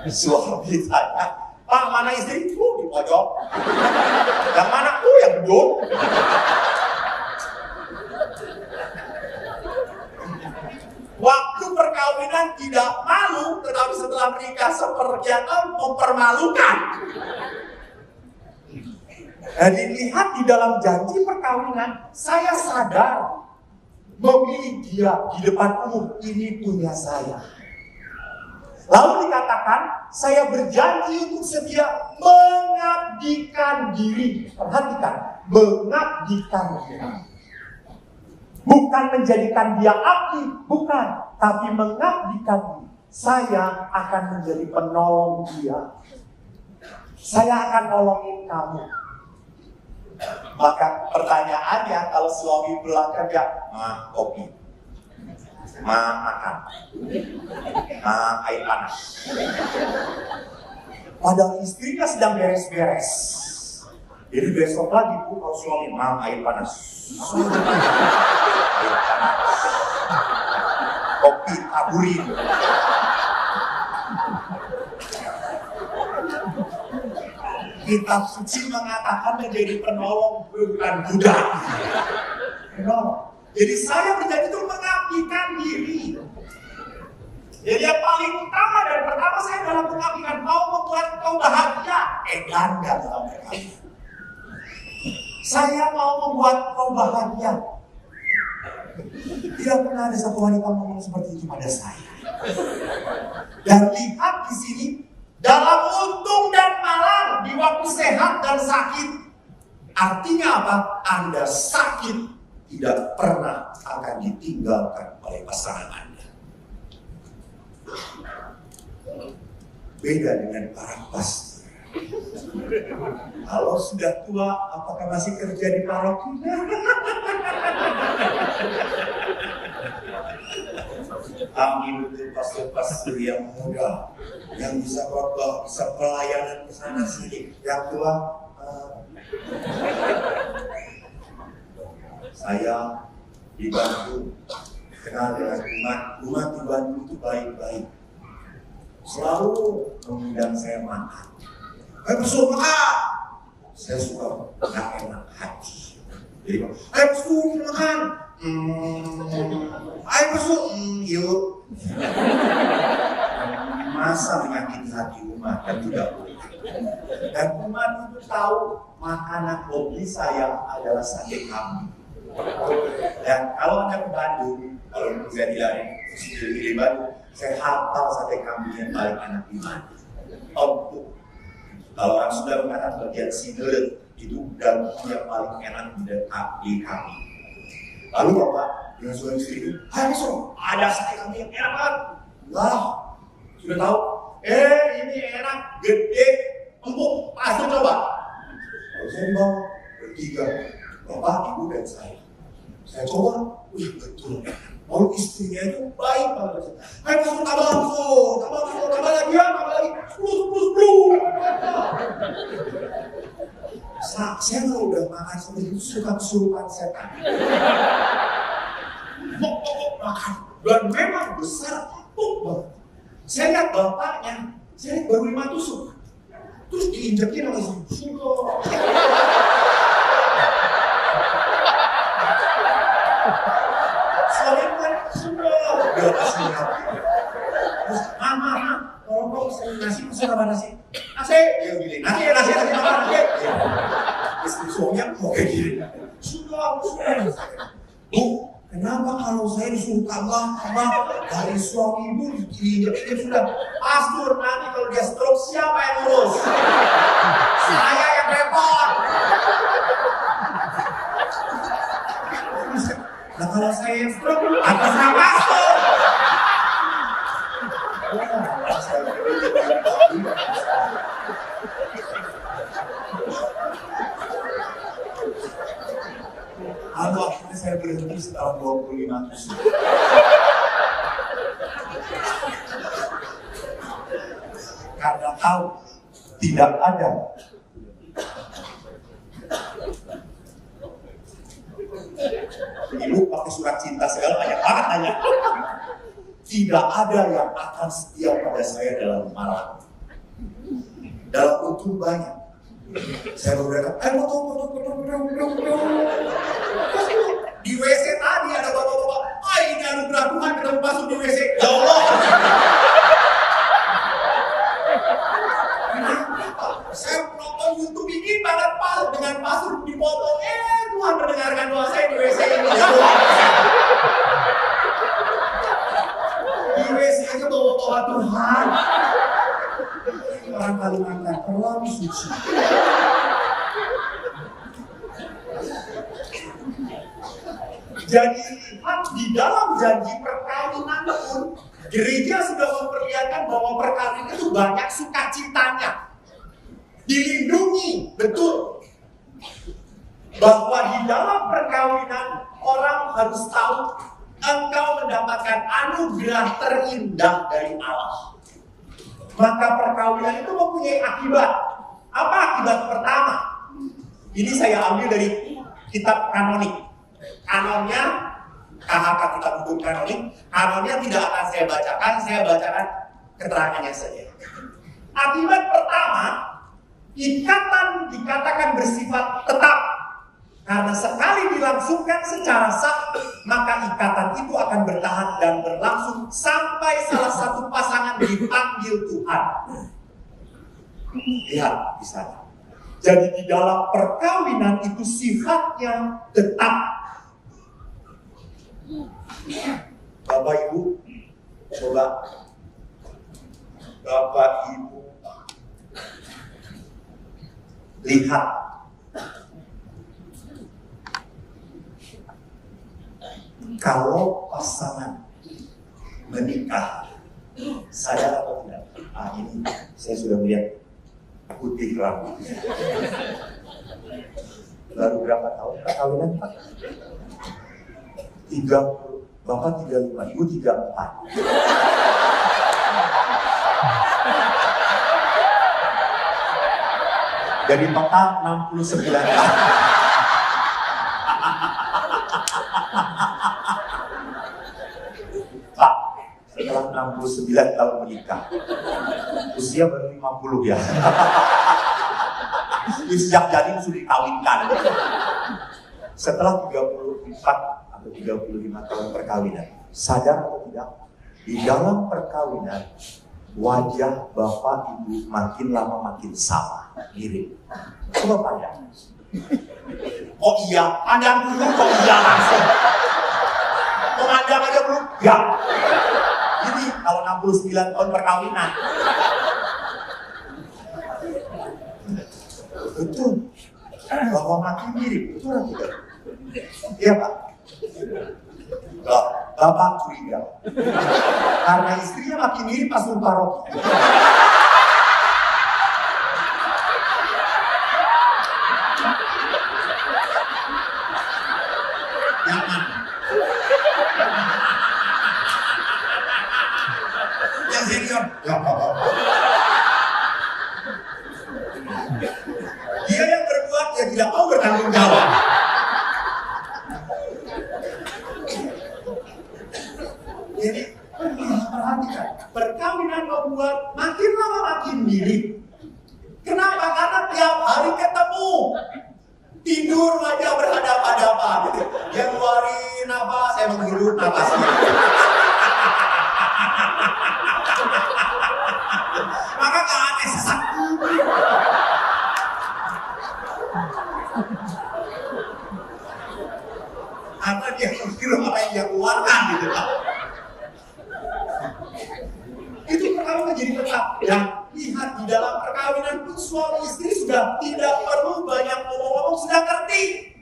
suami saya, Pak, mana istri? Di pojok. Yang mana? Yang duduk. Waktu perkawinan tidak malu, tetapi setelah menikah sepertinya mempermalukan. Jadi lihat di dalam janji perkawinan, saya sadar memilih dia di depan umum, ini punya saya. Lalu dikatakan, saya berjanji untuk setia mengabdikan diri. Perhatikan, mengabdikan diri. Bukan menjadikan dia abdi, bukan. Tapi mengabdikan diri. Saya akan menjadi penolong dia. Saya akan nolongin kamu. Maka pertanyaannya, kalau suami pulang kerja, Ma, kopi. Ma, makan. Ma, air panas. Padahal istrinya sedang beres-beres. Jadi besok lagi, Bu, kalau suami, Ma, air panas. Air panas. Kopi taburin. Kitab suci mengatakan menjadi penolong bukan budak. Penolong. Jadi saya berjanji untuk mengabdikan diri. Jadi yang paling utama dan pertama saya dalam mengabdikan mau membuat kau bahagia. Ganda dalam perkawinan. Saya mau membuat kau bahagia. Tidak pernah ada satu wanita ngomong seperti itu pada saya. Dan lihat di sini, dalam untung dan malang, di waktu sehat dan sakit. Artinya apa? Anda sakit tidak pernah akan ditinggalkan oleh pasangan Anda. Beda dengan para pastor. Kalau sudah tua, apakah masih kerja di paroki? Amin untuk pastor-pastor yang muda, yang bisa khotbah, bisa pelayanan ke sana sini. Yang tua, saya dibantu kenal dengan umat di Bandung itu baik-baik. Selalu mengundang saya makan. Pastor makan. Saya suka enak hati. Jadi, pastor makan. Pastor, yuk. Masa menyakiti hati umat dan tidak boleh. Dan umat itu tahu makanan hobi saya adalah sate kambing. Dan kalau Anda ke Bandung, kalau saya tidak di Bandung, saya hafal sate kambing yang paling enak di mana. Empuk. Kalau orang sudah mengatakan bagian sinelet, itu daging yang paling enak di kambing. Lalu Bapak dengan suami istri itu, hai besok, ada sate kambing yang enak banget. Lah, sudah tahu? Ini enak, gede, empuk, langsung coba. Lalu saya dibawa bertiga, Bapak, Ibu, dan saya. Saya coba, wih betul. Lalu istrinya itu baik banget. Hai pastor, tambah lagi ya, tambah lagi. 10. Saya kalau udah makan seperti itu suka kesurupan setan. Makan. Dan memang besar, empuk banget. Saya lihat bapaknya, saya lihat baru 5 tusuk. Terus diinjekin sama istri. Terus, mama, tolong nasi, pesen apa nasi? Nasi, dia bilang, nasi, makan nasi. Istri suaminya mau kayak gini. Sudah. Bu, kenapa kalau saya disuruh tak abang, dari suami ibu diinjek-injek sudah. Pastor, nanti kalau dia stroke siapa yang ngurus? Saya yang repot. Nah kalau saya yang stroke, atas nama pastor. Lalu akhirnya saya berhenti setelah 25 tusuk. Karena tahu tidak ada ibu pakai surat cinta segala banyak banget nanya. Tidak ada yang akan setia pada saya dalam marah. Dalam utuh banyak. Saya berkata, di WC tadi ada bapak-bapak. Ini anugerah Tuhan ketemu masuk di WC. Ya Allah. Saya nonton YouTube ini banget pas dengan pasur dipotong. Tuhan mendengarkan doa saya di WC ini. Ya Allah. Di WC aja bawa Tuhan. Orang Kalimantan terlalu suci. Jadi di dalam janji perkawinan pun gereja sudah memperlihatkan bahwa perkawinan itu banyak sukacitanya. Dilindungi, betul. Bahwa di dalam perkawinan orang harus tahu engkau mendapatkan anugerah terindah dari Allah. Maka perkawinan itu mempunyai akibat. Apa akibat pertama? Ini saya ambil dari kitab kanonik. Kanonnya, KHK kitab hukum kanonik. Kanonnya tidak akan saya bacakan keterangannya saja. Akibat pertama, ikatan dikatakan bersifat tetap. Karena sekali dilangsungkan secara sah, maka ikatan itu akan bertahan dan berlangsung sampai salah satu pasangan dipanggil Tuhan. Lihat di sana. Jadi di dalam perkawinan itu sifatnya tetap. Bapak Ibu, coba Bapak Ibu lihat. Kalau pasangan menikah, sadar atau tidak? Ini saya sudah melihat putih rambutnya. Baru berapa tahun perkawinan Pak? 30, Bapak 35, Ibu 34. Dari total 69 tahun. Pak, setelah 69 tahun menikah, usia baru 50 ya. Sejak jadi sudah dikawinkan. Setelah 34 atau 35 tahun perkawinan, sadar atau tidak? Di dalam perkawinan, wajah Bapak Ibu makin lama makin sama, mirip. Coba pandang. Oh iya, pandang dulu kok iya langsung. Memandang aja belum? Ya. Ini kalau 69 tahun perkawinan. Betul. Bahwa makin mirip, betul atau tidak? Iya Pak. Bapak curiga. Karena istrinya makin mirip pastor paroki. Jangan. Yang senior. Ya apa-apa. Dia yang berbuat, dia tidak mau bertanggung jawab. Jadi, perhatikan, perkawinan membuat makin lama makin mirip. Kenapa? Karena tiap hari ketemu. Tidur aja berhadapan-hadapan. Dia ngeluarin nafas, saya menghirup nafasnya. Maka gak aneh sesak. Karena dia menghirup apa yang dia keluarkan gitu Pak. semuanya jadi tetap. Dan lihat di dalam perkawinan pun suami istri sudah tidak perlu banyak ngomong-ngomong, sudah ngerti.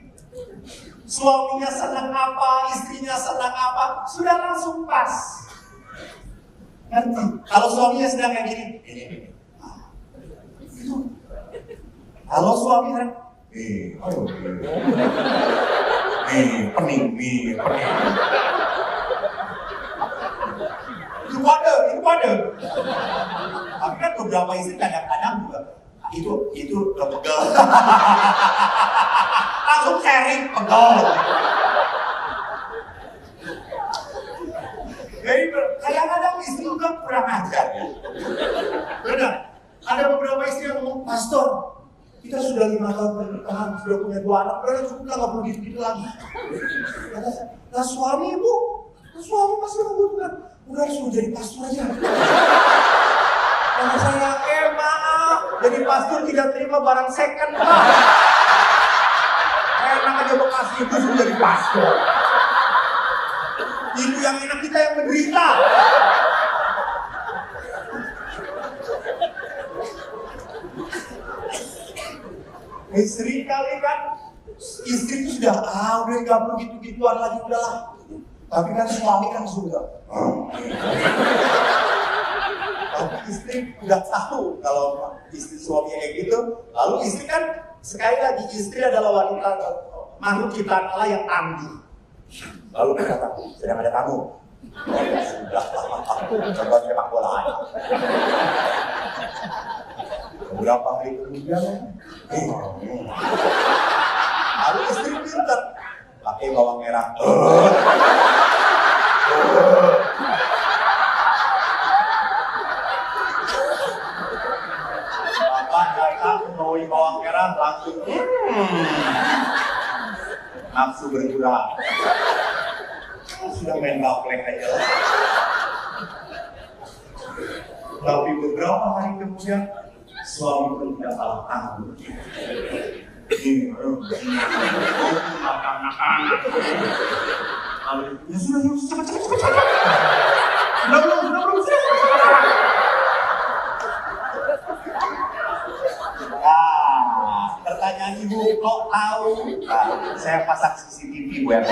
Suaminya senang apa, istrinya senang apa, sudah langsung pas. Ngerti? Kalau suaminya sedang kayak gini, itu. Kalau suaminya, pening. Itu kode. Tapi kan beberapa istri kadang-kadang juga itu udah pegel. Langsung sharing pegel. Jadi kadang-kadang istri juga kurang ajar ya. Benar. Ada beberapa istri yang ngomong, pastor, kita sudah 5 tahun pernikahan, sudah punya 2 anak, berarti cukup lah, nggak perlu gitu-gitu lagi. Nah suami masih membutuhkan, udah suruh jadi pastor aja. Karena saya, maaf, jadi pastor tidak terima barang second, Pak. Enak aja bekas itu suruh jadi pastor. Itu yang enak, kita yang menderita. Istri kali kan, istri itu sudah udah nggak perlu gitu-gituan lagi, udahlah. Tapi kan suami kan sudah. Tapi istri udah tahu kalau istri suaminya kayak gitu. Lalu istri kan, sekali lagi istri adalah wanita makhluk ciptaan Allah yang tangguh. Lalu berkata, sedang ada tamu. Sudah, coba sepak bola aja. Beberapa hari kemudian, lalu istri pintar, pakai bawang merah. Bapak datang bawa bawang merah langsung, nafsu berkurang. Sudah main gaplek aja. Tapi beberapa hari kemudian, suami pun tidak salah tanggung. Anak-anak. Lalu, ya sudah, cepat. Sudah belum. Pertanyaan ibu, kok tahu? Nah, saya pasang CCTV buat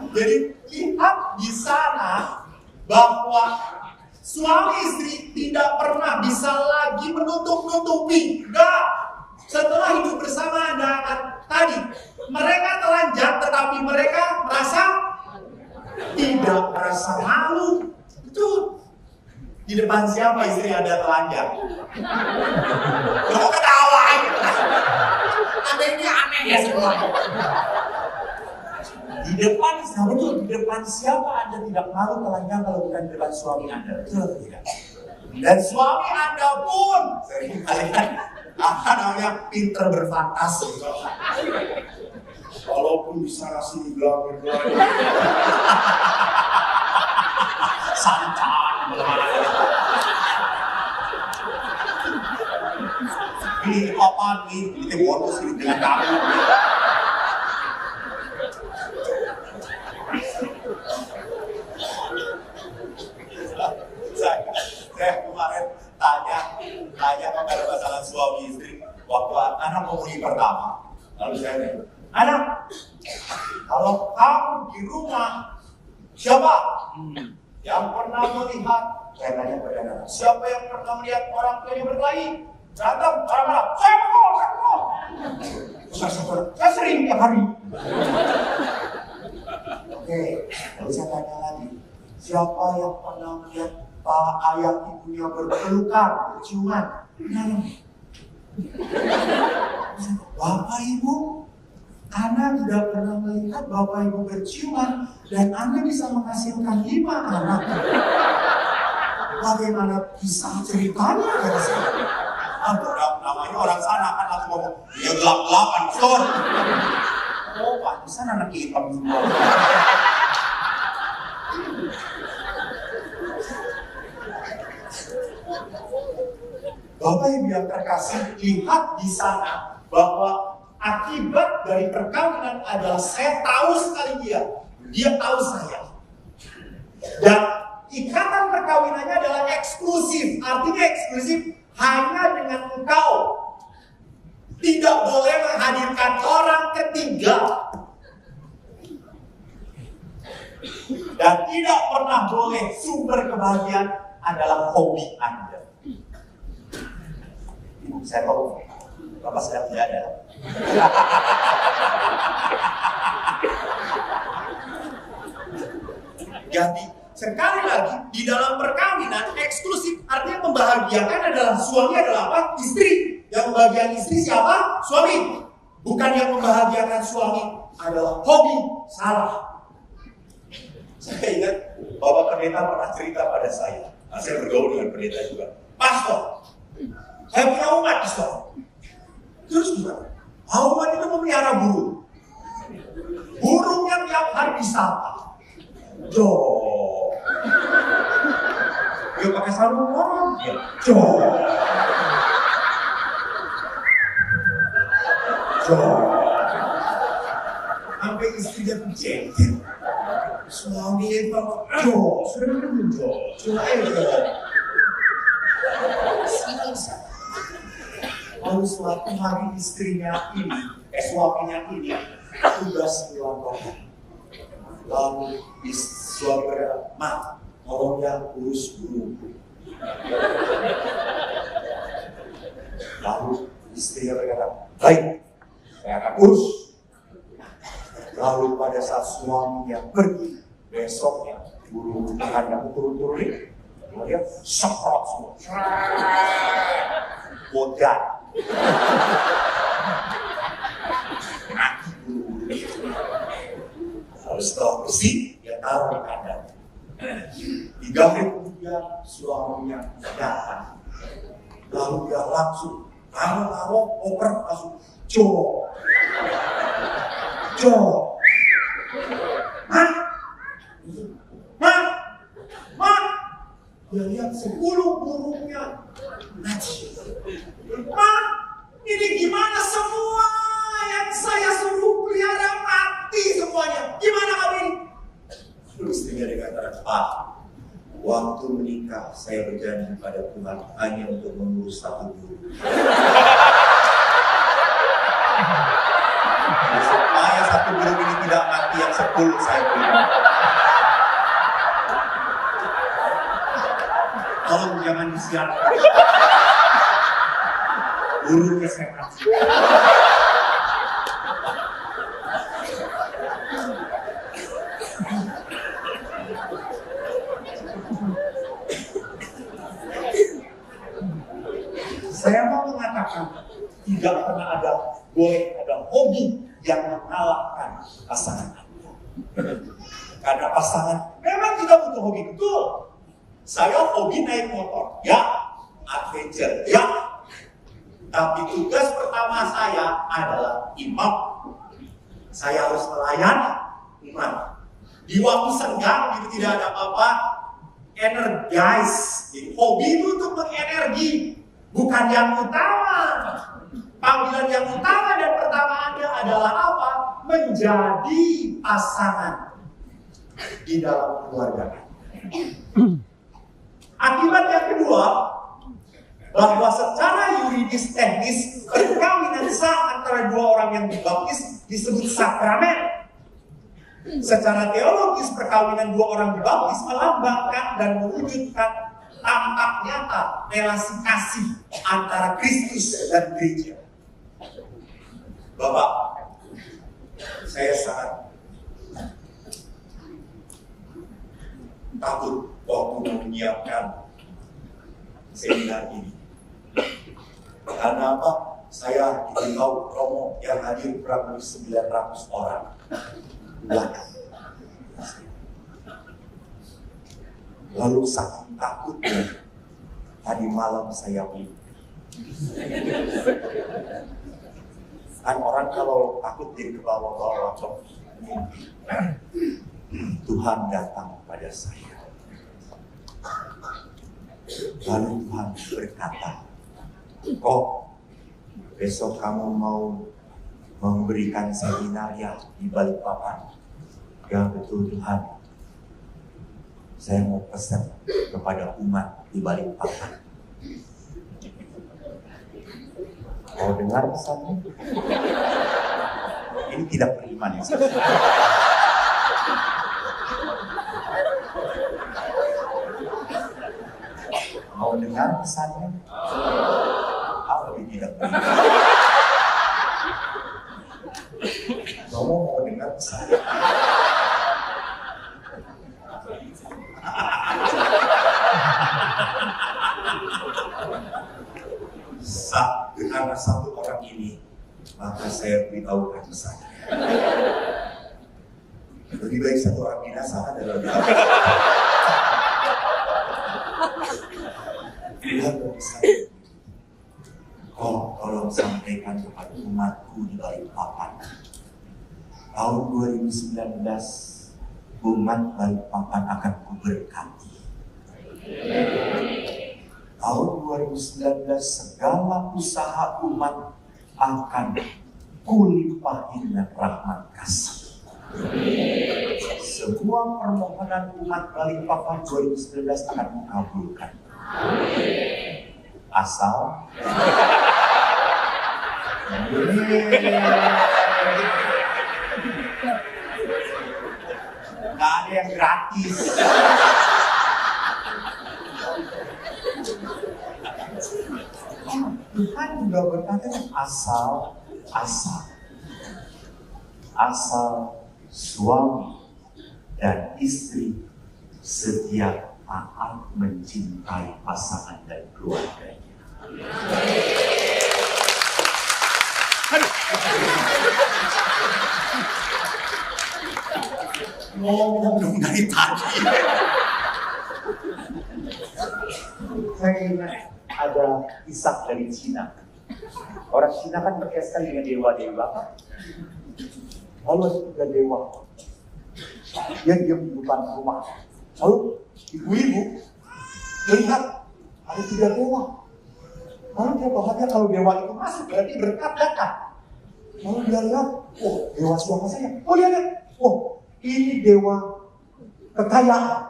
Jadi lihat di sana bahwa suami istri tidak pernah bisa lagi menutup-nutupi. Enggak. Setelah hidup bersama tadi, mereka telanjang tetapi mereka tidak merasa malu. Itu di depan siapa istri ada telanjang? Kok ketawa gitu. Ada ini aneh ya semua. Di depan siapa Anda tidak malu telanjang kalau bukan di depan suami Anda? Betul atau tidak? Dan suami Anda pun namanya pinter berfantasi. Walaupun bisa ngasih gelar santan ini apaan nih? Ini bonus ini dengan kamu. Saya kemarin tanya kepada pasangan suami istri waktu anak komuni pertama. Lalu saya tanya, anak, kalau kamu di rumah, siapa yang pernah melihat? Saya tanya pada anak, siapa yang pernah melihat orang tuanya berkelahi? Berantem, marah-marah, saya mau. Saya sering tiap hari. Oke, lalu saya tanya lagi, siapa yang pernah melihat ayah ibunya berpelukan, berciuman? Bapak ibu, Anda tidak pernah melihat bapak ibu berciuman dan Anda bisa menghasilkan 5 anak. Bagaimana bisa ceritanya? Namanya orang sana kan langsung ngomong, ya gelap-gelapan, pastor. Oh, pantesan anak hitam semua. Bapak Ibu yang terkasih, lihat di sana bahwa akibat dari perkawinan adalah saya tahu sekali dia tahu saya. Dan ikatan perkawinannya adalah eksklusif. Artinya eksklusif hanya dengan engkau. Tidak boleh menghadirkan orang ketiga. Dan tidak pernah boleh sumber kebahagiaan adalah hobi Anda. Saya tahu Bapak sedang tidak ada. Jadi sekali lagi di dalam perkawinan eksklusif artinya membahagiakan adalah suami adalah apa? Istri. Yang membahagiakan istri siapa? Suami. Bukan yang membahagiakan suami adalah hobi. Salah. Saya ingat Bapak Pendeta pernah cerita pada saya. Nah, saya bergaul dengan pendeta juga. Pastor, saya punya umat, Pastor. Terus gimana? Umat itu memelihara burung. Burungnya tiap hari disapa. Dia pakai sarung orang. Sampai istrinya tuh jengkel. Suami itu sudah belum lalu suatu hari istrinya ini, suaminya ini tugas pulang kota. Lalu suami berkata, "Mak, tolong ya urus burung." Lalu istrinya berkata, "Baik, saya akan urus." Lalu pada saat suaminya pergi, besoknya burung yang turun-turunin, dia semprot semua. Bodan. Mati burung. Lalu setelah bersih, dia taruh di kandang. 3 hari kemudian suaminya datang. Lalu dia langsung taruh oper langsung Dia lihat 10 burungnya mati. Ini gimana semua yang saya suruh pelihara mati semuanya? Gimana kamu ini? Terus istrinya dikatakan, "Pak, waktu menikah saya berjanji pada Tuhan hanya untuk mengurus 1 burung. Supaya 1 burung ini tidak mati, yang 10 saya beri. Tolong jangan disiarkan. Burungnya saya kasih." Saya mau mengatakan tidak pernah boleh ada hobi yang mengalahkan pasangan Anda. Karena pasangan memang kita butuh hobi, betul. Saya hobi naik motor, ya, adventure, ya. Tapi tugas pertama saya adalah imam. Saya harus melayani iman. Di waktu senggang, itu tidak ada apa-apa, energize. Jadi hobi itu untuk mengenergi, bukan yang utama. Panggilan yang utama dan pertama Anda adalah apa? Menjadi pasangan di dalam keluarga. Akibat yang kedua, bahwa secara yuridis teknis perkawinan sah antara 2 orang yang dibaptis disebut sakramen. Secara teologis perkawinan 2 orang dibaptis melambangkan dan mewujudkan tampak nyata relasi kasih antara Kristus dan gereja. Bapak, saya sangat takut waktu menyiapkan seminar ini. Karena apa? Saya diberitahu promo yang hadir kurang lebih 900 orang. Lalu saking takutnya, tadi malam saya mimpi. Kan orang kalau takut jadi ke bawah-bawah, mimpi. Tuhan datang pada saya. Lalu Tuhan berkata, "Kok besok kamu mau memberikan seminar ya di Balikpapan?" "Ya betul Tuhan." Saya mau pesan kepada umat di Balikpapan. Mau dengar pesannya? Ini tidak beriman ya. Mau dengar pesannya? Apa ini tidak beriman? Mau dengar pesannya? Karena satu orang ini, maka saya beritahukan pesannya. Lebih baik satu orang binasa adalah lebih baik. Tuhan berpesan, tolong sampaikan kepada umatku di Balikpapan. Tahun 2019, umat Balikpapan akan kuberkati. Tahun 2019 segala usaha umat akan kulimpahi dengan rahmat kasih. Semua permohonan umat Balikpapan 2019 akan mengabulkan. Asal nggak ada yang gratis. Tuhan juga berkata asal suami dan istri setia taat mencintai pasangan dan keluarganya. Ngomong dong dari tadi. Saya ingat ada kisah dari Cina. Orang Cina kan percaya sekali dengan dewa-dewa. Lalu ada 3 dewa yang diam di depan rumah. Lalu ibu-ibu melihat ada 3 dewa. Lalu dia bahagia kalau dewa itu masuk berarti berkat datang. Lalu dia lihat, oh dewa siapa saja? Oh dia lihat, oh ini dewa kekayaan.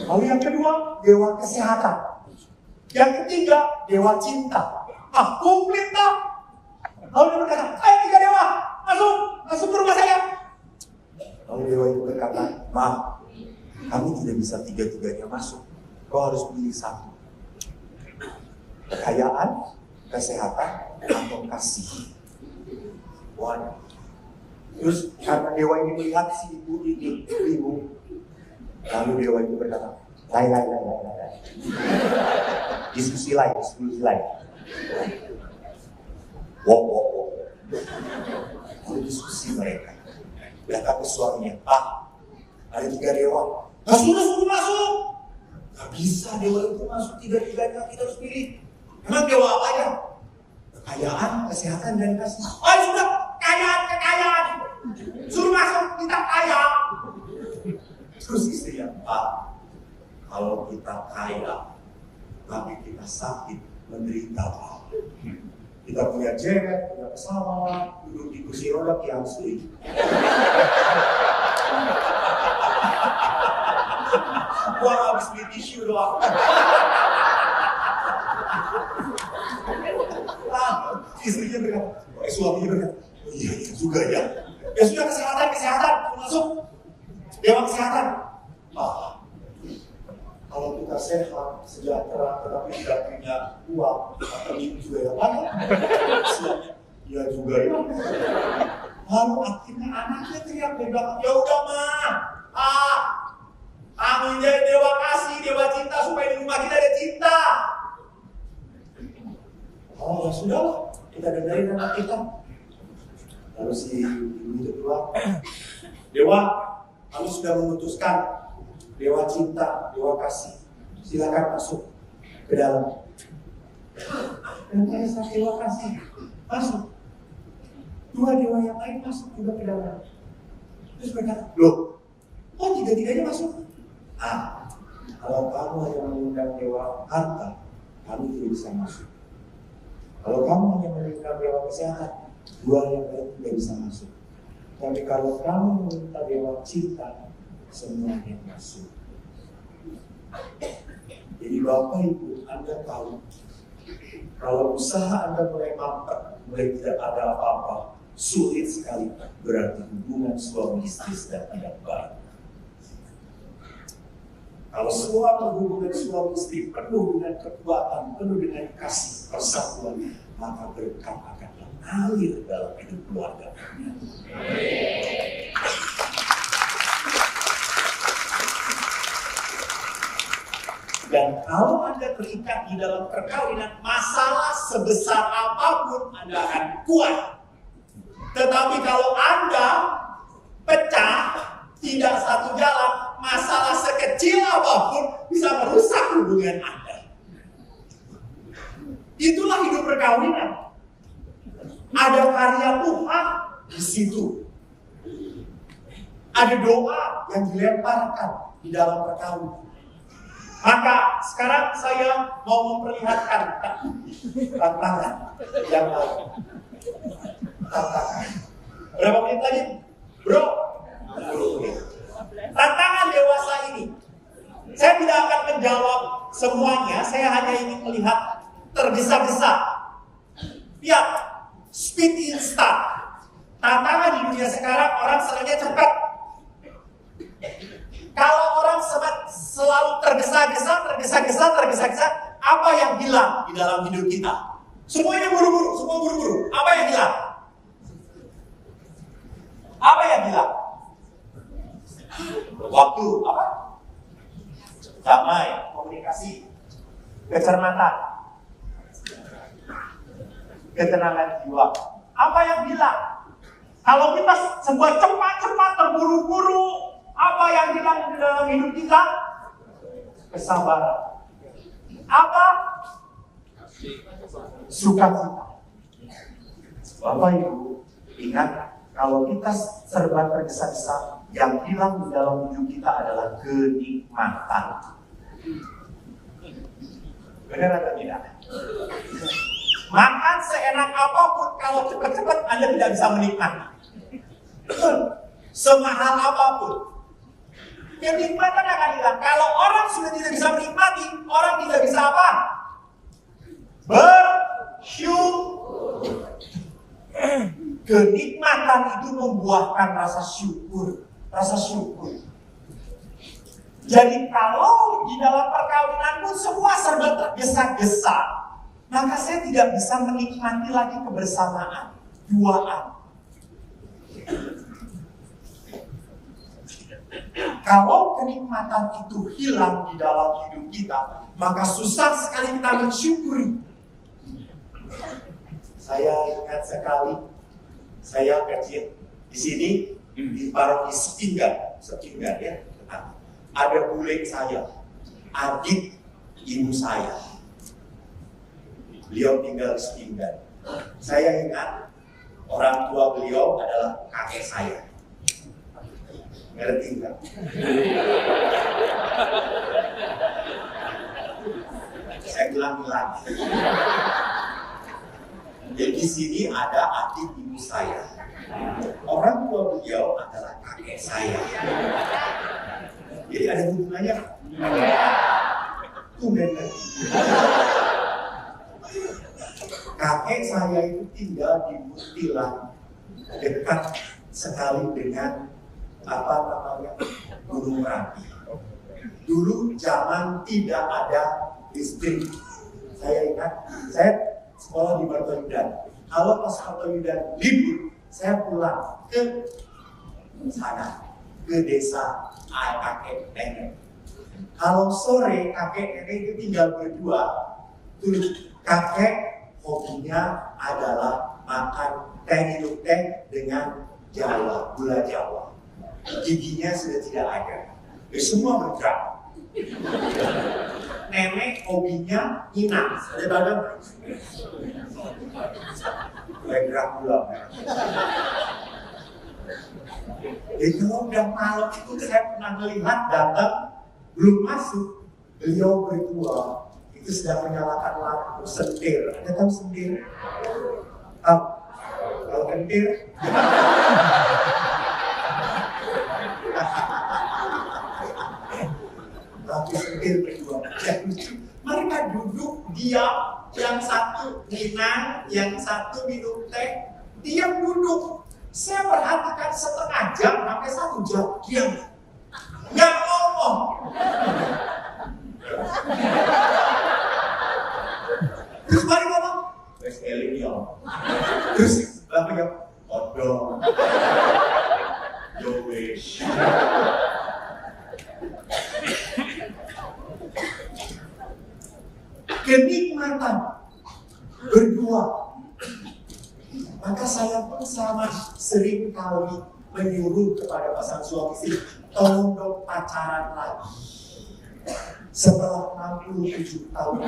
Lalu yang kedua dewa kesehatan. Yang ketiga, dewa cinta. Komplit tak? Lalu dia berkata, ayo 3 dewa, masuk ke rumah saya. Lalu dewa itu berkata, maaf, kami tidak bisa 3-3-nya masuk. Kau harus pilih 1. Kekayaan, kesehatan, atau kasih. Waduh. Terus karena dewa ini melihat si ibu. Lalu dewa itu berkata, Lai. Diskusi lain. Wow. Lalu diskusi mereka. Datang ke suaminya, ada 3 dewa. Suruh masuk. Gak bisa dewa itu masuk 3-3-nya, kita harus pilih. Memang dewa apa aja? Kekayaan, kesehatan, dan kasih. Sudah, kekayaan. Suruh masuk, kita kaya. Terus istrinya, kalau kita kaya, tapi kita sakit, menderita, Pak. Kita punya jet, punya pesawat, duduk di kursi roda yang sulit. Gua habis beli tisu doang. Istrinya berkata, suaminya berkata, oh iya juga ya. Ya sudah, kesehatan, masuk. Dewa kesehatan. Kalau kita sehat, sejahtera, tetapi tidak punya uang, atau itu juga ya Pak. Iya juga ya. Lalu akhirnya anaknya teriak di belakang, ya udah mah, kamu jadi dewa kasih, dewa cinta supaya di rumah kita ada cinta. Oh ya sudah lah, kita dengerin anak kita. Lalu si ibu itu keluar, dewa, kamu sudah memutuskan. Dewa cinta, dewa kasih, silakan masuk ke dalam. Dan saya dewa kasih, masuk. 2 dewa yang lain masuk juga ke dalam. Terus berkata, loh, kok 3-3-nya masuk? Kalau kamu hanya mengundang dewa harta, kamu tidak bisa masuk. Kalau kamu hanya mengundang dewa kesehatan, 2 yang lain tidak bisa masuk. Tapi kalau kamu meminta dewa cinta, semuanya masuk. Jadi Bapak Ibu, Anda tahu, kalau usaha Anda mulai mampet, mulai tidak ada apa-apa, sulit sekali, berarti hubungan suami istri sedang tidak baik. Kalau semua hubungan suami istri penuh dengan kekuatan, penuh dengan kasih persatuan, maka berkat akan mengalir dalam hidup keluarga. Dan kalau Anda terikat di dalam perkawinan, masalah sebesar apapun Anda akan kuat. Tetapi kalau Anda pecah, tidak satu jalan, masalah sekecil apapun bisa merusak hubungan Anda. Itulah hidup perkawinan. Ada karya Tuhan di situ. Ada doa yang dilemparkan di dalam perkawinan. Maka sekarang saya mau memperlihatkan tantangan yang lain. Tantangan. Berapa menit lagi? Bro? 10 menit. Tantangan dewasa ini. Saya tidak akan menjawab semuanya, saya hanya ingin melihat tergesa-gesa. Lihat, speed instant. Tantangan di dunia sekarang, orang senangnya cepat. Kalau orang selalu tergesa-gesa, apa yang hilang di dalam hidup kita? Semuanya buru-buru, semua buru-buru. Apa yang hilang? Apa yang hilang? Waktu, apa? Damai, komunikasi, kecermatan, ketenangan jiwa. Apa yang hilang? Kalau kita sebuah cepat-cepat terburu-buru, apa yang hilang di dalam hidup kita? Kesabaran. Apa? Sukacita. Bapak Ibu, ingat, kalau kita serba tergesa-gesa, yang hilang di dalam hidup kita adalah kenikmatan. Benar atau tidak? Makan seenak apapun, kalau cepat-cepat Anda tidak bisa menikmati. Semahal apapun, kenikmatan akan hilang. Kalau orang sudah tidak bisa menikmati, orang tidak bisa apa? Bersyukur. Kenikmatan itu membuahkan rasa syukur. Rasa syukur. Jadi kalau di dalam perkawinan pun semua serba tergesa-gesa, maka saya tidak bisa menikmati lagi kebersamaan, duaan. Kalau kenikmatan itu hilang di dalam hidup kita, maka susah sekali kita mensyukuri. Saya ingat sekali, saya kecil di sini di paroki Sepinggan ya, ada bule saya, adik ibu saya. Beliau tinggal di Sepinggan. Saya ingat orang tua beliau adalah kakek saya. Ngerti nggak? Saya ulang-ulang. Jadi di sini ada adik ibu saya. Orang tua beliau adalah kakek saya. Jadi ada hubungannya? Tumben kan? Kakek saya itu tinggal di Mutilan, dekat sekali dengan Gunung Merapi. Dulu zaman tidak ada listrik. Saya ingat, saya sekolah di Martoyudan. Kalau pas Martoyudan libur, saya pulang ke sana, ke desa kakek nenek. Kalau sore kakek nenek itu tinggal berdua. Tuh kakek hobinya adalah makan teh, minum teh dengan Jawa, gula Jawa. Giginya sudah tidak ada. Semua bergerak. Nenek hobinya inang. Ada badan? Bergerak gula. Jadi kalau udah malam itu saya pernah melihat datang, belum masuk, beliau berdua itu sedang menyalakan lampu sentir. Anda tahu sentir? Tahu? Kalau kentir? Lampu diam, yang satu minang, yang satu minum teh, diam duduk. Saya perhatikan setengah jam sampai 1 jam, diam. Nggak ngomong. Terus balik ngomong, wes eling ya. Terus lama ya, odong. Yo wish. Kenikmatan berdua. Maka saya pun sama sering kali menyuruh kepada pasangan suami istri, tolong dong pacaran lagi. Setelah 67 tahun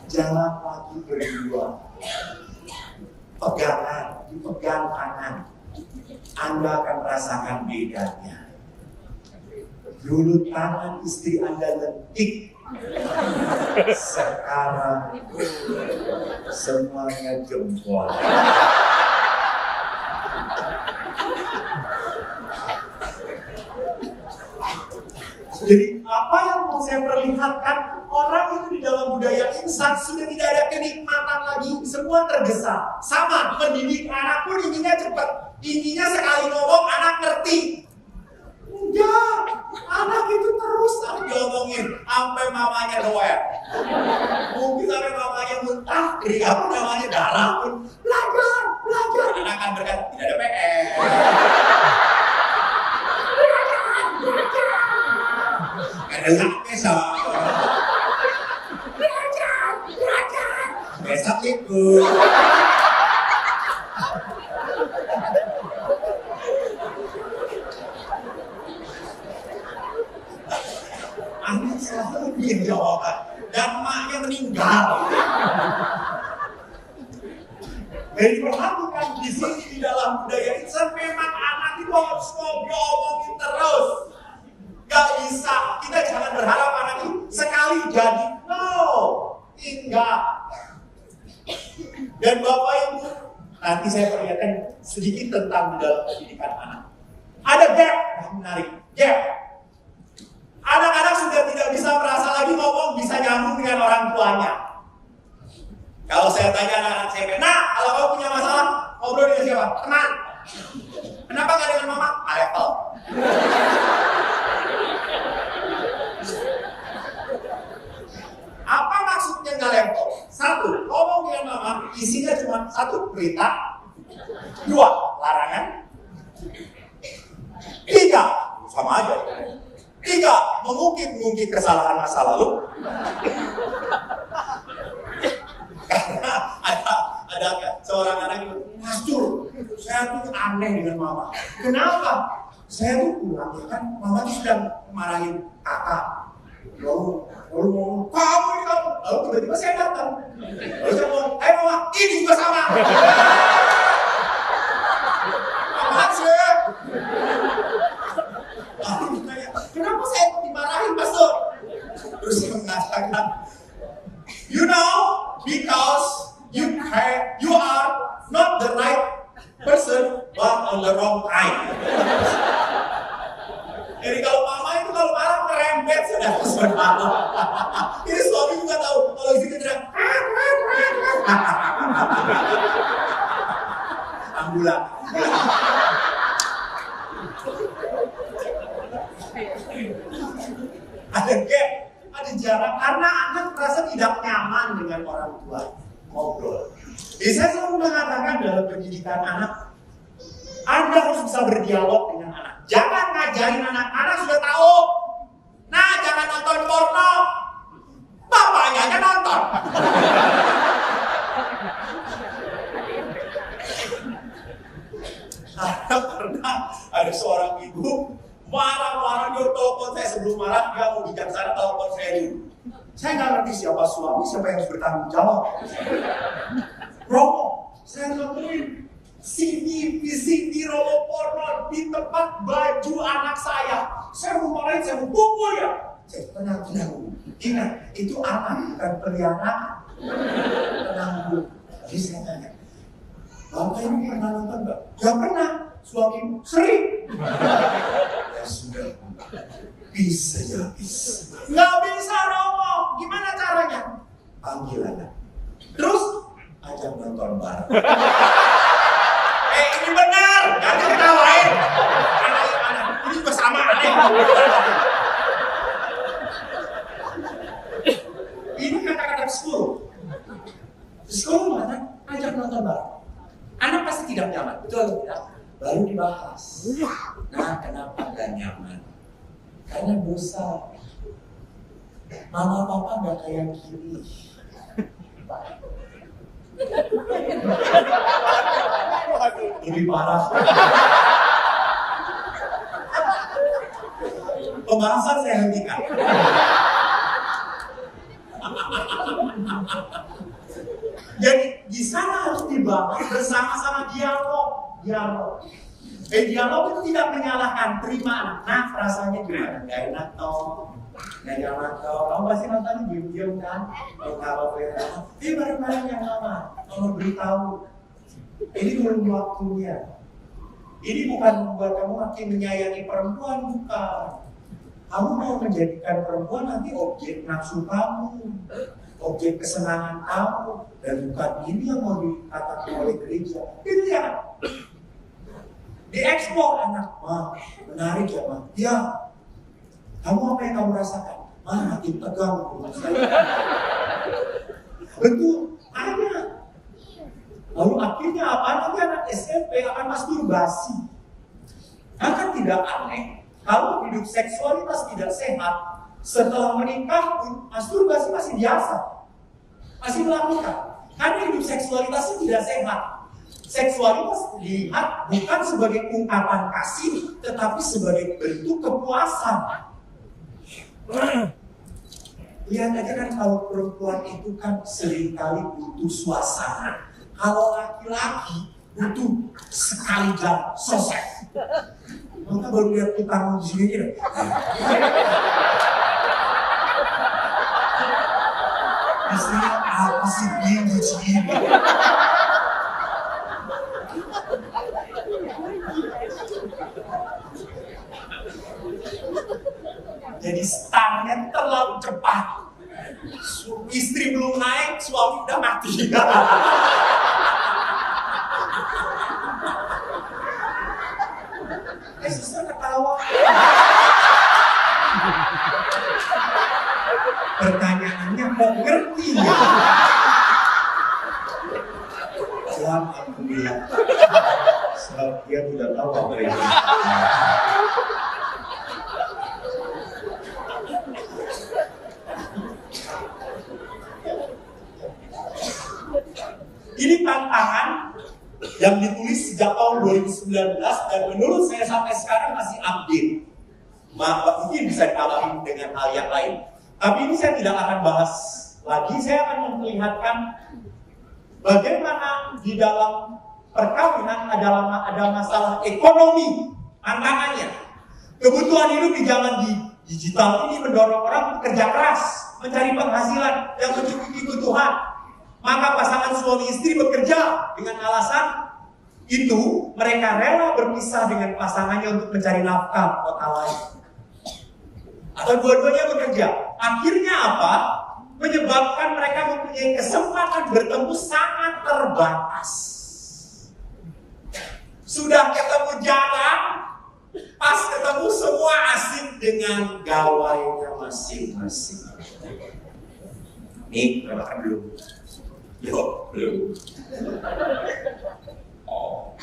jalan lagi berdua. Pegangan, dipegang tangan. Anda akan rasakan bedanya. Dulu tangan istri Anda lentik. Sekarang semuanya jempol. Jadi apa yang mau saya perlihatkan, orang itu di dalam budaya insan sudah tidak ada kenikmatan lagi, semua tergesa. Sama, mendidik anak pun inginnya cepat, inginnya sekali ngomong anak ngerti. Enggak, anak itu terus diomongin sampai mamanya doer. Mungkin sampai mamanya muntah, apa namanya darah pun belajar. Anak akan berkata tidak ada PR. Kadang besok. Besok ikut. Anak selalu bikin jawaban dan emaknya meninggal. Jadi perhatikan di sini di dalam budaya insan memang anak itu harus ngomongin terus. Gak bisa, kita jangan berharap anak itu sekali jadi. No, enggak. Dan Bapak Ibu, nanti saya perlihatkan sedikit tentang di dalam pendidikan anak. Ada gap yang menarik, gap. Anak-anak sudah tidak bisa merasa lagi ngomong bisa nyambung dengan orang tuanya. Kalau saya tanya anak-anak saya, nah kalau kamu punya masalah, ngobrol dengan siapa? Teman. Kenapa gak dengan mama? Level. Apa maksudnya nggak level? 1, ngomong dengan mama, isinya cuma 1, perintah. 2, larangan. 3, sama aja. 3, mengungkit kesalahan masa lalu. Karena ada seorang anak itu, Pastor, saya tuh aneh dengan mama. Kenapa? Saya tuh pulang, ya kan, mama tuh sedang marahin kakak. Lalu ngomong, kamu ini kamu. Lalu tiba-tiba saya datang. Lalu saya ngomong, hai mama, ini juga sama. Apaan sih? Lalu ditanya, kenapa saya dimarahin, Pastor? Terus saya mengatakan, you know, because you are not the right person, but on the wrong time. Jadi kalau mama itu kalau marah ngerembet saudara. Ini suami juga tahu kalau istri teriak ambulan. Ada gap, ada jarak karena anak merasa tidak nyaman dengan orang tua ngobrol. Jadi saya selalu mengatakan dalam pendidikan anak, Anda harus bisa berdialog dengan anak. Jangan ngajarin anak sudah tahu. Nah, jangan nonton porno. Bapaknya aja nonton. Pernah ada seorang ibu marah-marah di telepon saya sebelum marah dia mau bijaksana telepon saya dulu. Saya nggak ngerti siapa suami, siapa yang harus bertanggung jawab. Romo, saya nemuin CCTV Romo porno di tempat baju anak saya. Saya mau marahin, saya mau pukul ya. Saya tenang. Ingat, itu anak bukan pelihara. Tenang dulu. Jadi saya tanya, Bapak ini pernah nonton nggak? Ya pernah. suamimu? Sering. Ya sudah, bisa ya bisa. Nggak bisa Romo, gimana caranya? Panggil anak. Terus ajak nonton bareng. Ini benar, jangan ketawain. Anak, ini juga sama aneh. Ini kata-kata sekolah. Sekolah mana? Ajak nonton bareng. Anak pasti tidak nyaman, betul tidak? Baru dibahas. Nah, kenapa gak nyaman? Karena dosa. Mama papa gak kayak gini. Lebih parah. Pembahasan saya hentikan. Jadi di sana harus dibahas bersama-sama dialog. Dialog itu tidak menyalahkan, terima. Nah, rasanya gimana? Gak enak toh. Gak nyaman toh. Kamu pasti nonton diam-diam kan? Kalau bareng-bareng yang lama. Kamu beritahu. Ini belum waktunya. Ini bukan membuat kamu makin menyayangi perempuan, bukan. Kamu mau menjadikan perempuan nanti objek nafsu kamu, objek kesenangan kamu, dan bukan ini yang mau dikatakan oleh gereja. Itu ya. Diekspor anak, mah menarik ya mah. Ya, kamu apa yang kamu rasakan? Mah makin tegang rumah saya. Betul, ada. Lalu akhirnya apa? Nanti anak SMP akan masturbasi. Akan tidak aneh kalau hidup seksualitas tidak sehat. Setelah menikah pun masturbasi masih biasa, masih melakukan. Karena hidup seksualitasnya tidak sehat. Seksualitas dilihat bukan sebagai ungkapan kasih, tetapi sebagai bentuk kepuasan. Lihat aja kan kalau perempuan itu kan seringkali butuh suasana. Kalau laki-laki butuh sekali jam selesai. Maka baru lihat utang di sini aja. Istrinya apa sih ini begini? Jadi startnya terlalu cepat. Istri belum naik, suami udah mati. Susah ketawa. Pertanyaannya kok ngerti ya? Alhamdulillah. Sebab dia tidak tahu apa itu. Ini tantangan yang ditulis sejak tahun 2019 dan menurut saya sampai sekarang masih update. Mungkin bisa ditambahin dengan hal yang lain. Tapi ini saya tidak akan bahas lagi. Saya akan memperlihatkan bagaimana di dalam perkawinan ada masalah ekonomi, tantangannya. Kebutuhan hidup di zaman digital ini mendorong orang bekerja keras, mencari penghasilan yang mencukupi kebutuhan. Maka pasangan suami istri bekerja dengan alasan itu mereka rela berpisah dengan pasangannya untuk mencari nafkah kota lain. Atau dua-duanya bekerja. Akhirnya apa? Menyebabkan mereka mempunyai kesempatan bertemu sangat terbatas. Sudah ketemu jarang, pas ketemu semua asik dengan gawainya masing-masing. Nih, udah makan belum? Yo, belum. Oh.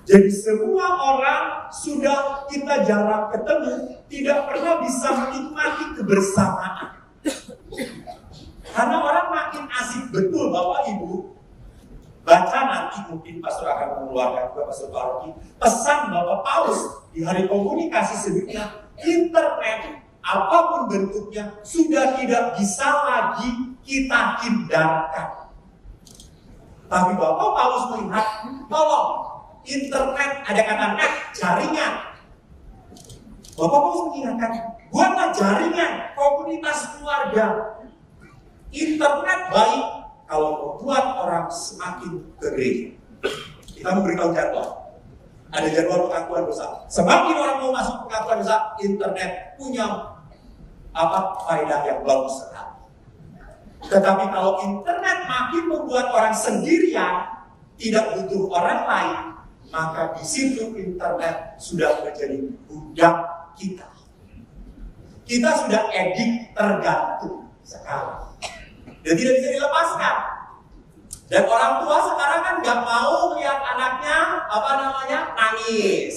Jadi semua orang sudah kita jarang ketemu, tidak pernah bisa menikmati kebersamaan. Karena orang makin asik betul Bapak Ibu. Baca nanti mungkin pastor akan mengeluarkan juga pastor Paroki pesan Bapak Paulus di hari komunikasi sedunia, internet apapun bentuknya sudah tidak bisa lagi kita hindarkan. Tapi Bapak Paulus melihat tolong internet ada kata jaringan. Bapak Paulus mengingatkan buatlah jaringan komunitas keluarga. Internet baik, kalau membuat orang semakin ke gereja, kita memberitahu jadwal. Ada jadwal pengakuan dosa. Semakin orang mau masuk pengakuan dosa, internet punya faedah yang bagus sekali. Tetapi kalau internet makin membuat orang sendirian, tidak butuh orang lain, maka di situ internet sudah menjadi budak kita. Kita sudah edik tergantung sekarang. Dan tidak bisa dilepaskan. Dan orang tua sekarang kan nggak mau lihat anaknya nangis.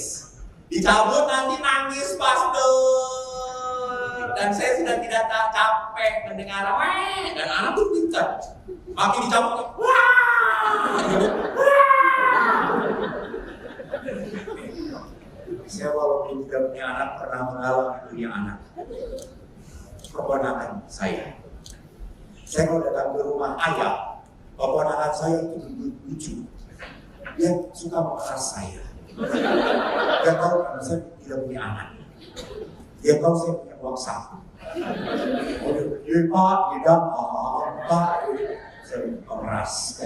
Dicabut nanti nangis pastor. Dan saya sudah tidak capek mendengar dan anak tuh pintar. Makin dicabut, Saya walaupun tidak punya anak pernah mengalami dunia anak. Keponakan saya kalau datang ke rumah ayah, keponakan saya itu lucu. Dia suka mengeras saya. Dia tahu karena saya tidak punya anak. Dia tahu saya punya uang saku. Pak, tidak apa. Saya mengeras.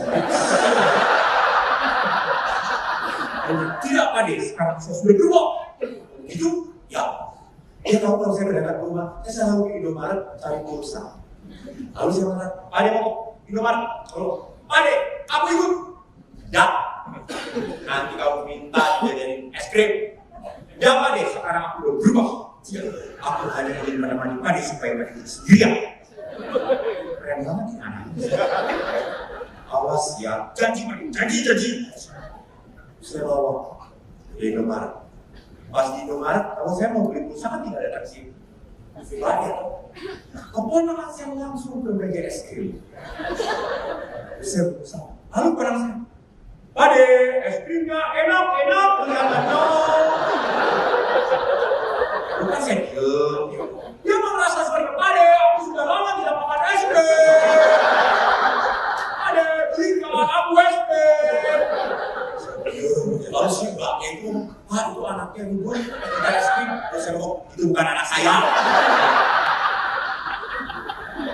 Tidak Pak De, sekarang saya sudah berubah. Itu, ya. Dia tahu kalau saya berangkat ke rumah, saya selalu ke Indomaret cari pulsa. Lalu saya mengatakan, Pak De mau Indomaret? Pak De, aku ikut. Ya. Nanti kamu minta diajarin es krim. Ya Pak De, sekarang aku udah berubah. Aku hanya ingin menemani Pak De supaya Pak De sendirian. Keren banget ini anak. Awas ya, janji Pak De, janji. Saya bawa di Indomaret. Pas di Indomaret, kalau saya mau beli pulsa kan tidak ada taksi. Lagi keponakan saya langsung ke meja es krim. Saya berusaha. Lalu barang saya, Pak De, es krimnya enak, kelihatan. Bukan saya diem. Dia merasa seperti, Pak De, aku sudah lama tidak makan es krim. Pak De, belikan aku es krim. Lalu si mbaknya itu, Pak itu anaknya ribut, kita es krim. Terus saya ngomong, itu bukan anak saya.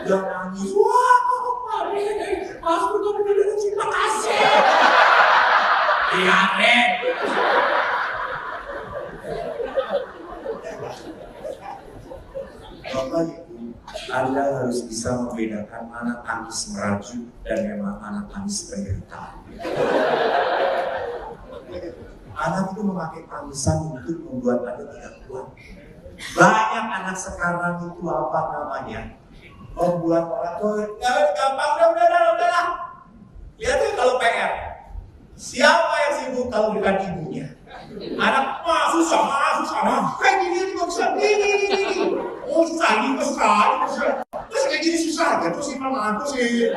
Dia nangis, wah Pak De, aku tuh benar-benar terima kasih. Iya, Ren. Bapak Ibu, Anda harus bisa membedakan mana tangis merajuk dan memang mana tangis penderitaan. Anak itu memakai tangisan untuk membuat Anda tidak kuat. Banyak anak sekarang itu membuat orang tuh gampang, udah. Lihatnya kalau PR. Siapa yang sibuk kalau bukan ibunya? Anak susah. Kayak gini kok bisa gini. Oh susah ini kok susah. Terus kayak gini susah gitu sih mama aku sih.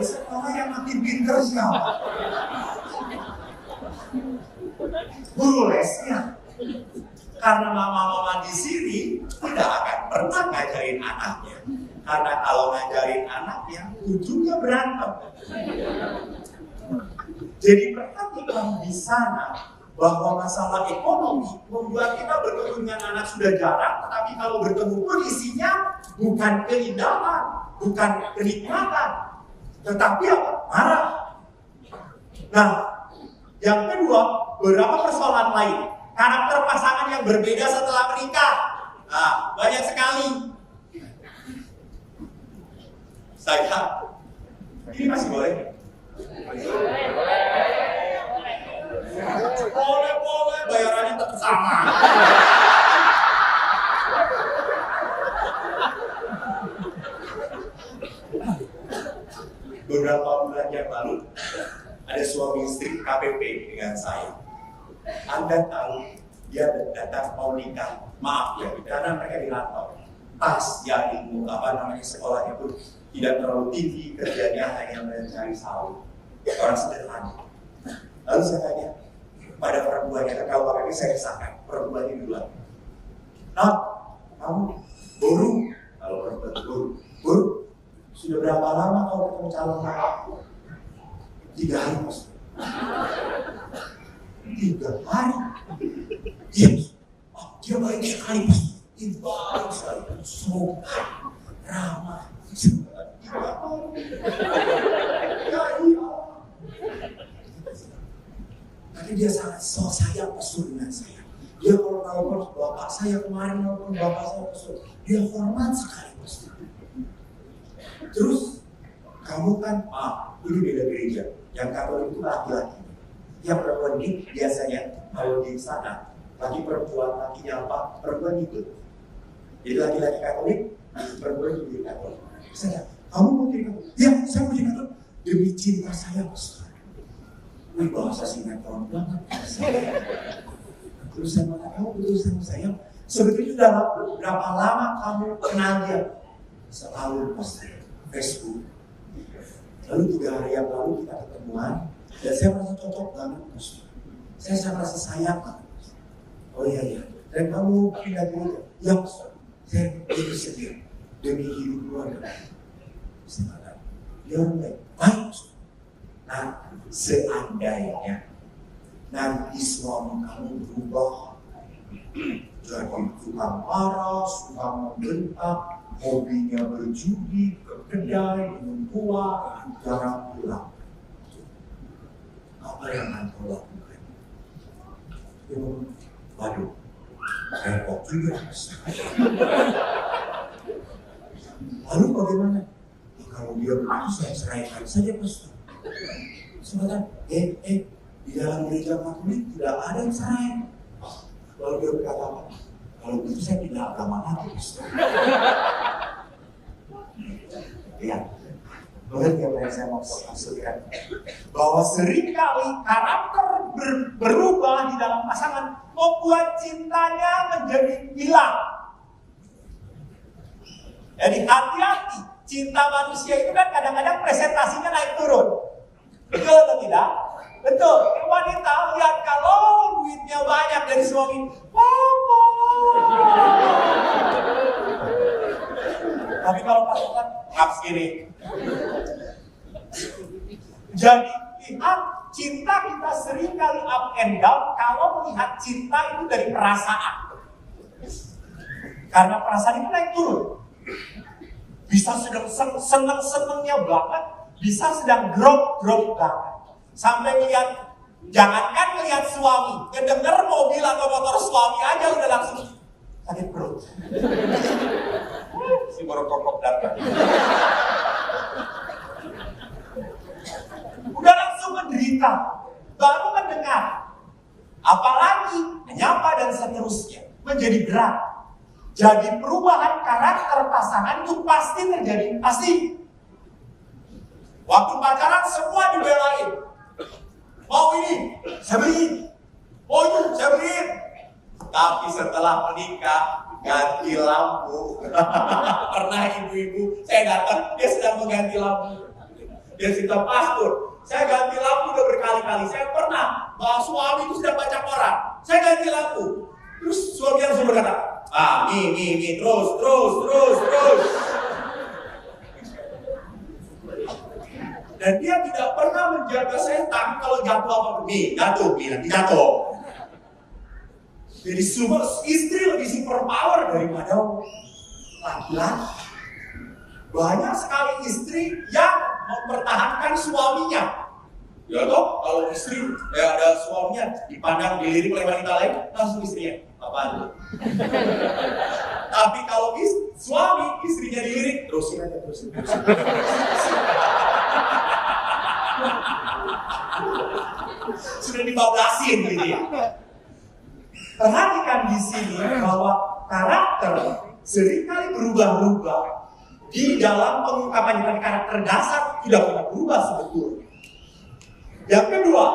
Terus orang yang makin pintar siapa? Guru lesnya. Karena mama-mama di sini tidak akan pernah ngajarin anaknya. Karena kalau ngajarin anaknya, ujungnya berantem. Jadi perhatikan di sana bahwa masalah ekonomi membuat kita bertemu dengan anak sudah jarang, tetapi kalau bertemu pun isinya bukan keindahan, bukan kenikmatan, tetapi apa? Marah. Nah, yang kedua, beberapa persoalan lain. Karakter pasangan yang berbeda setelah menikah. Nah, banyak sekali. Saya, ini masih boleh? Boleh, bayarannya tetap sama. Beberapa bulan yang lalu, ada suami istri KPP dengan saya. Anda tahu, dia datang mau nikah, maaf ya, karena mereka di rantau. Tas, ya ilmu, sekolahnya pun tidak terlalu tinggi, kerjanya hanya mencari sahur. Orang sederhana. Lalu saya tanya, pada perempuannya, kalau KPP saya kesahkan, perempuannya duluan. Nah, kamu buru, kalau perempuan buru, sudah berapa lama kau ketemu calon kakak? 3 hari mas. 3 hari? Iya, dia baik sekali mas. Dia baik sekali. Semoga ramah. Ya iya. Tapi dia sangat sayang pesul dengan saya. Dia kalau nelfon bapak saya kemarin nelfon bapak saya pesul. Dia hormat sekali pesul. Terus kamu kan, ini beda gereja. Yang Katolik itu laki-laki. Yang perempuan ini biasanya kalau di sana laki perempuan, lakinya apa? Perempuan itu. Jadi laki-laki Katolik, perempuan itu jadi Katolik. Saya, kamu mau jadi Katolik? Ya, saya mau jadi Katolik. Demi cinta saya, Pastor. Wih, bahasa sinetron banget. Terus saya bilang, kamu betul sama saya? Sebetulnya sudah berapa lama kamu kenal dia? Selalu post Facebook. Lalu 3 hari yang lalu kita ketemuan, dan saya merasa cocok banget, Pastor. Saya merasa sayang banget. Oh iya. Dan kamu pindah gereja? Ya, Pastor. Saya jadi sedih demi hidup keluarga. Semangat. Dia orang baik. Baik. Nah, seandainya nanti suami kamu berubah jadi tukang marah, suka membentak, hobinya berjudi, ke kedai, minum tua, jarang pulang. Apa yang anda lakukan? Waduh, repot juga. Lalu bagaimana? Kalau dia begitu saya ceraikan saja, Pastor. Sebentar, di dalam gereja Katolik tidak ada yang cerai. Lalu dia berkata apa? Kalau begitu saya pindah agama lagi, Pastor. Ya, mengerti apa yang saya mau maksudkan? Bahwa seringkali karakter berubah di dalam pasangan membuat cintanya menjadi hilang. Jadi hati-hati, cinta manusia itu kan kadang-kadang presentasinya naik turun. Betul atau tidak? Betul. Wanita lihat kalau duitnya banyak dari suami, Papa. Tapi kalau pasangan, ngap kiri. Jadi lihat cinta kita sering kali up and down kalau melihat cinta itu dari perasaan. Karena perasaan itu naik turun. Bisa sedang seneng-senengnya banget, bisa sedang drop banget. Sampai lihat, jangankan melihat suami, ngedenger mobil atau motor suami aja udah langsung sakit perut. Si borokokok datang. Udah langsung menderita, baru mendengar. Apalagi menyapa dan seterusnya, menjadi berat. Jadi perubahan karakter pasangan itu pasti terjadi, pasti. Waktu pacaran semua dibelain. Mau ini, saya beliin. Mau itu, saya beliin. Tapi setelah menikah, ganti lampu. Pernah ibu-ibu, saya datang, dia sedang mengganti lampu. Dia cerita, Pastor, saya ganti lampu udah berkali-kali. Saya pernah, suami itu sedang baca koran. Saya ganti lampu. Terus suami langsung berkata, nih, terus. Dan dia tidak pernah menjaga setan kalau jatuh apa-apa. Jatuh. Jadi istri lebih super power daripada laki-laki. Banyak sekali istri yang mempertahankan suaminya. Ya toh, kalau istri ada suaminya dipandang dilirik oleh wanita lain, langsung istrinya apaan? Tapi kalau suami istrinya dilirik, terusin aja. Sudah dibablasin gitu ya. Perhatikan di sini bahwa karakter seringkali berubah-ubah di dalam pengungkapannya, tapi karakter dasar tidak pernah berubah sebetulnya. Yang kedua,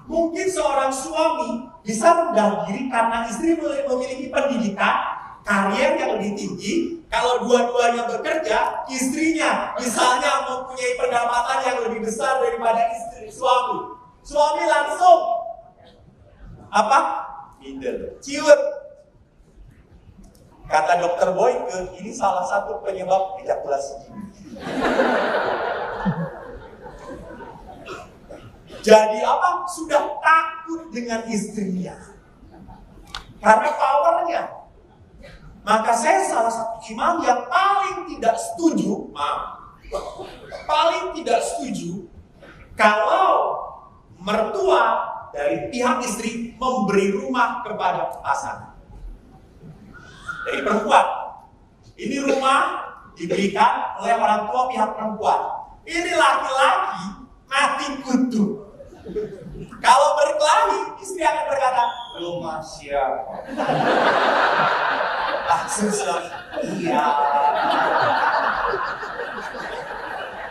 mungkin seorang suami bisa rendah diri karena istri memiliki pendidikan, karier yang lebih tinggi. Kalau dua-duanya bekerja, istrinya misalnya mempunyai pendapatan yang lebih besar daripada istri suami. Suami langsung minder, ciut. Kata dokter Boyke, ini salah satu penyebab ejakulasi dini. Jadi sudah takut dengan istrinya karena powernya. Maka saya salah satu imam yang paling tidak setuju, kalau mertua dari pihak istri memberi rumah kepada pasangan. Dari perempuan, ini rumah diberikan oleh orang tua pihak perempuan. Ini laki-laki mati kutu. Kalau berkelahi, istri akan berkata, rumah siapa? Langsung suami, iya.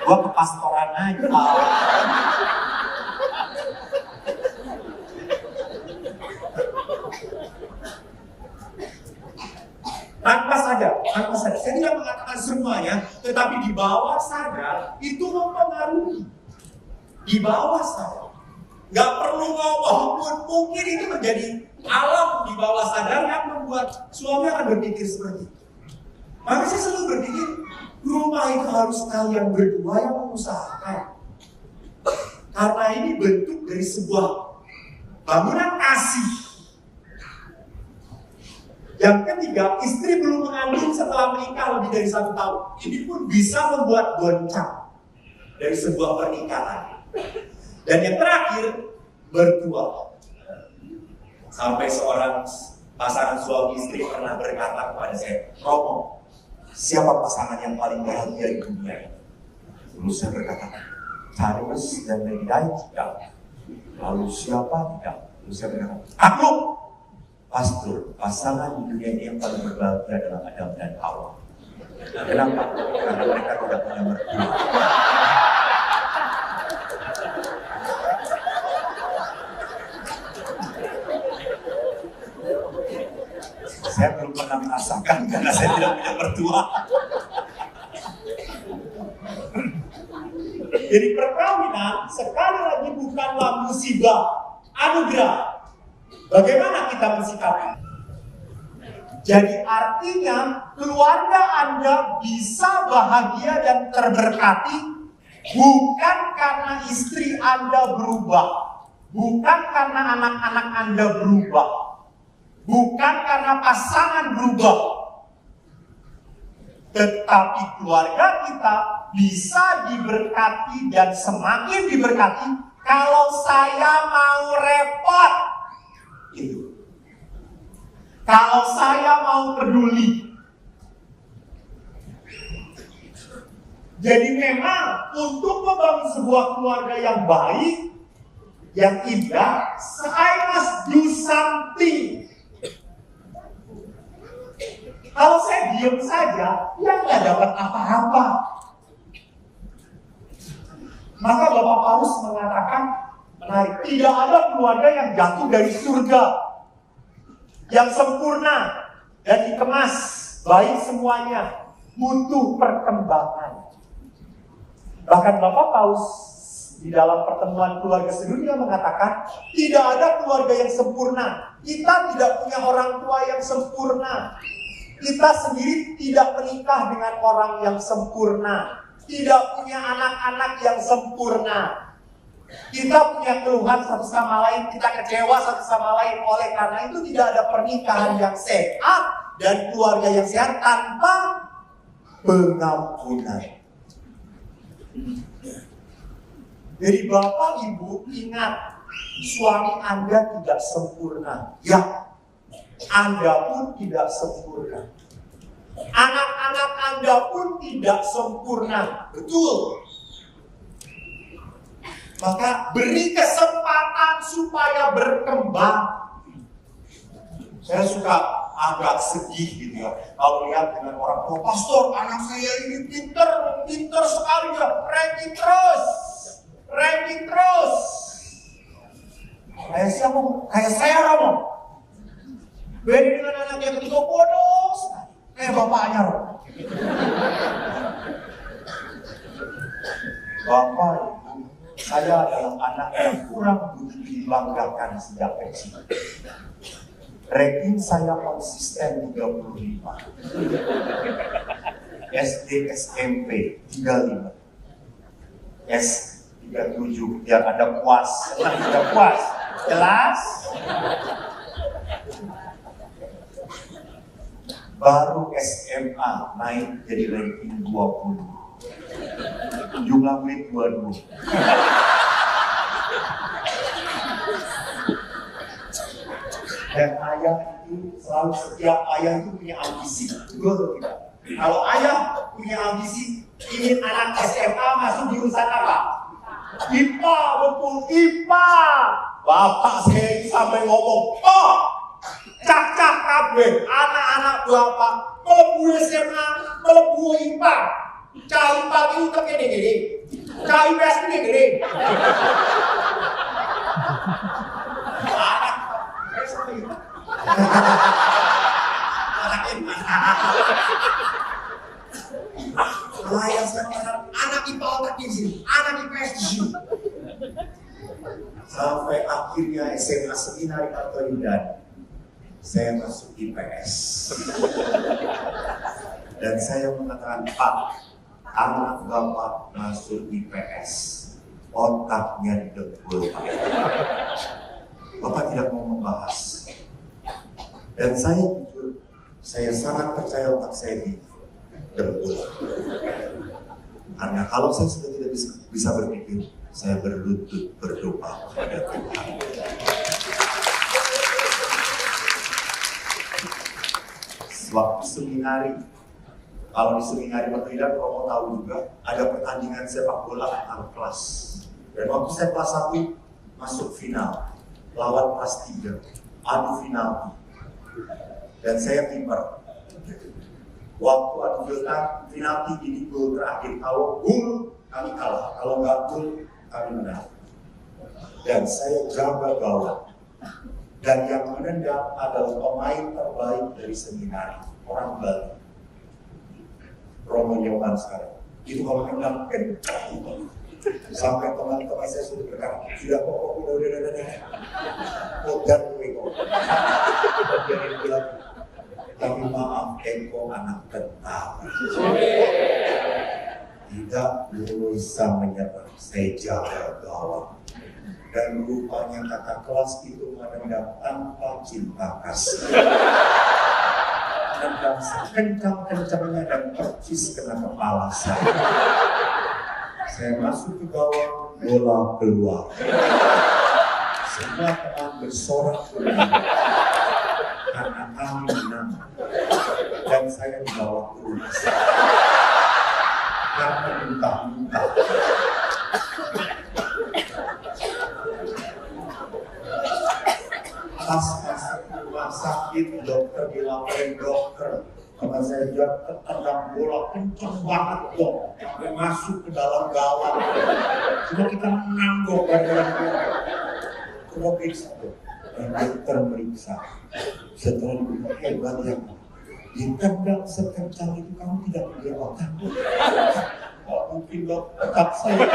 Gua ke pastoran aja. Tanpa sadar, saya tidak mengatakan semuanya, tetapi di bawah sadar itu mempengaruhi. Di bawah sadar, nggak perlu ngomong pun, mungkin itu menjadi alam di bawah sadar yang membuat suami akan berpikir seperti itu. Maka saya selalu berpikir, rumah itu harus kalian berdua yang mengusahakan. Karena ini bentuk dari sebuah bangunan kasih. Yang ketiga, istri belum mengandung setelah menikah lebih dari 1 tahun. Ini pun bisa membuat goncang dari sebuah pernikahan. Dan yang terakhir, bertua. Sampai seorang pasangan suami istri pernah berkata kepada saya, Romo, siapa pasangan yang paling bahagia di dunia ini? Lalu saya berkata, Charles dan Lady Di tidak. Lalu siapa tidak? Lalu saya berkata, aku. Pastor, pasangan di dunia ini yang paling berbahagia adalah Adam dan Hawa. Kenapa? Karena mereka tidak punya mertua. Saya belum pernah merasakan karena saya tidak punya mertua. Jadi perkawinan sekali lagi bukanlah musibah, anugerah. Bagaimana kita bersikapi? Jadi artinya keluarga Anda bisa bahagia dan terberkati bukan karena istri Anda berubah, bukan karena anak-anak Anda berubah, bukan karena pasangan berubah, tetapi keluarga kita bisa diberkati dan semakin diberkati kalau saya mau repot. Itu. Kalau saya mau peduli. Jadi memang untuk membangun sebuah keluarga yang baik, yang indah, I must do something. Kalau saya diam saja, ya nggak dapat apa-apa. Maka Bapak Paulus mengatakan, menarik, tidak ada keluarga yang jatuh dari surga, yang sempurna dan dikemas baik semuanya, butuh perkembangan. Bahkan Bapak Paulus di dalam pertemuan keluarga sedunia mengatakan, tidak ada keluarga yang sempurna. Kita tidak punya orang tua yang sempurna. Kita sendiri tidak menikah dengan orang yang sempurna. Tidak punya anak-anak yang sempurna. Kita punya keluhan satu sama lain, kita kecewa satu sama lain. Oleh karena itu tidak ada pernikahan yang sehat dan keluarga yang sehat tanpa pengampunan. Jadi Bapak Ibu ingat, suami Anda tidak sempurna. Ya, Anda pun tidak sempurna. Anak-anak Anda pun tidak sempurna. Betul. Maka beri kesempatan supaya berkembang. Saya suka agak sedih gitu ya, kalau lihat dengan orang tua, pastor, anak saya ini pinter sekali ya, ranking terus. Kayak siapa? Kayak saya, Romo. Beda dengan anak yang ketiga, bodoh sekali. Kayak bapaknya, Romo. Bapak, saya adalah anak yang kurang dibanggakan sejak kecil. Ranking saya konsisten 35. SD, SMP 35. S 37, biar ada puas. Tidak puas. Jelas? baru SMA naik jadi ranking 20. Jumlah murid 22. Dan ayah itu selalu, setiap ayah itu punya ambisi. Betul atau tidak? Kalau ayah punya ambisi, ingin anak SMA masuk jurusan apa? IPA, betul, IPA. Bapak saya sampai ngomong, oh, cak-cak kabeh, anak-anak bapak melebu SMA, melebu IPA. Cai pagi itu gede-gede, cai IPS gede-gede. Anak IPA otak di sini, anak IPS di sini. Sampai akhirnya SMA Seminari Parto Yudani, saya masuk IPS. Dan saya mengatakan, Pak, anak bapak masuk IPS, otaknya didebul. Bapak tidak mau membahas. Dan saya jujur, saya sangat percaya otak saya didebul. Karena kalau saya sudah tidak bisa berpikir, saya berlutut berdoa kepada Tuhan. Waktu seminari, kalau di seminari Parto Yudani, kalau mau tahu juga, ada pertandingan sepak bola antar kelas. Dan waktu saya kelas 1 masuk final, lawan kelas 3, adu final. Dan saya kiper. Waktu adu final di gol terakhir, kalau gol kami kalah, kalau nggak gol kami menang. Dan saya jaga gawang. Dan yang menendang adalah pemain terbaik dari seminari, orang Bali, Romo Nyoman sekarang. Itu kalau menendang kencang. Sampai teman-teman saya sudah berkata, sudah pokok, udah. Kodan gue kok. Dia bilang, tapi maaf, engkau anak tentara. Tidak bisa menyerang, saya jaga gawang. Dan rupanya kakak kelas itu menendang tanpa cinta kasih. Menendang sekencang-kencangnya dan persis kena kepala saya. Saya masuk ke gawang, bola keluar. Semua teman bersorak-sorai karena kami menang. Dan saya dibawa ke rumah karena muntah-muntah. Pas masuk rumah sakit, dokter dilaporin dokter. Karena saya juga ketendang bola kenceng banget dok, sampai masuk ke dalam gawang. Cuma kita menang dok, gara-gara bola. Coba periksa dok. Dan dokter meriksa. Setelah dibilang hebat ya, ditendang sekencang itu kamu tidak punya otak dok. Gak mungkin dok, otak saya.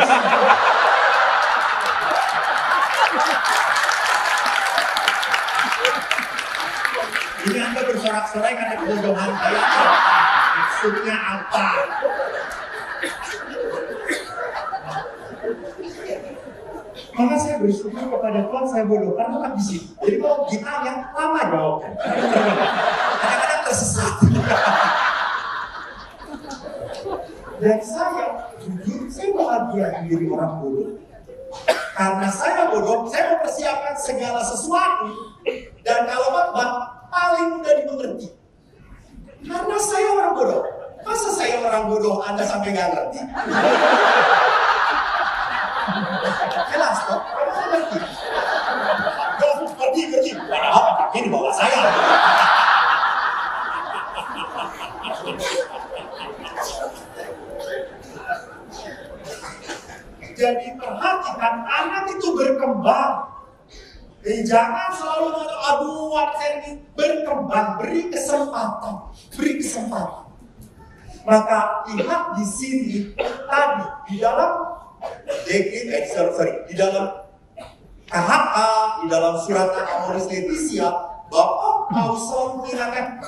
Ini Anda bersorak-sorai karena kebodohan saya. Maksudnya apa? Maka saya bersyukur kepada Tuhan saya bodoh karena kan di sini. Jadi kalau ditanya lama jawabnya. Kadang-kadang tersesat. Dan saya jujur, saya bahagia menjadi orang bodoh. Karena saya bodoh, saya mempersiapkan segala sesuatu. Dan kalau khotbah paling mudah dimengerti. Karena saya orang bodoh. Masa saya orang bodoh Anda sampai nggak ngerti? Jelas toh, kamu ngerti. Ngerti. Padahal otaknya di bawah saya. Jadi perhatikan, anak itu berkembang. Jangan selalu mengatakan, aduh, saya ini berkembang, beri kesempatan. Maka lihat di sini tadi di dalam di dalam KHK, di dalam surat Amoris Laetitia, Bapak Paus selalu mengingatkan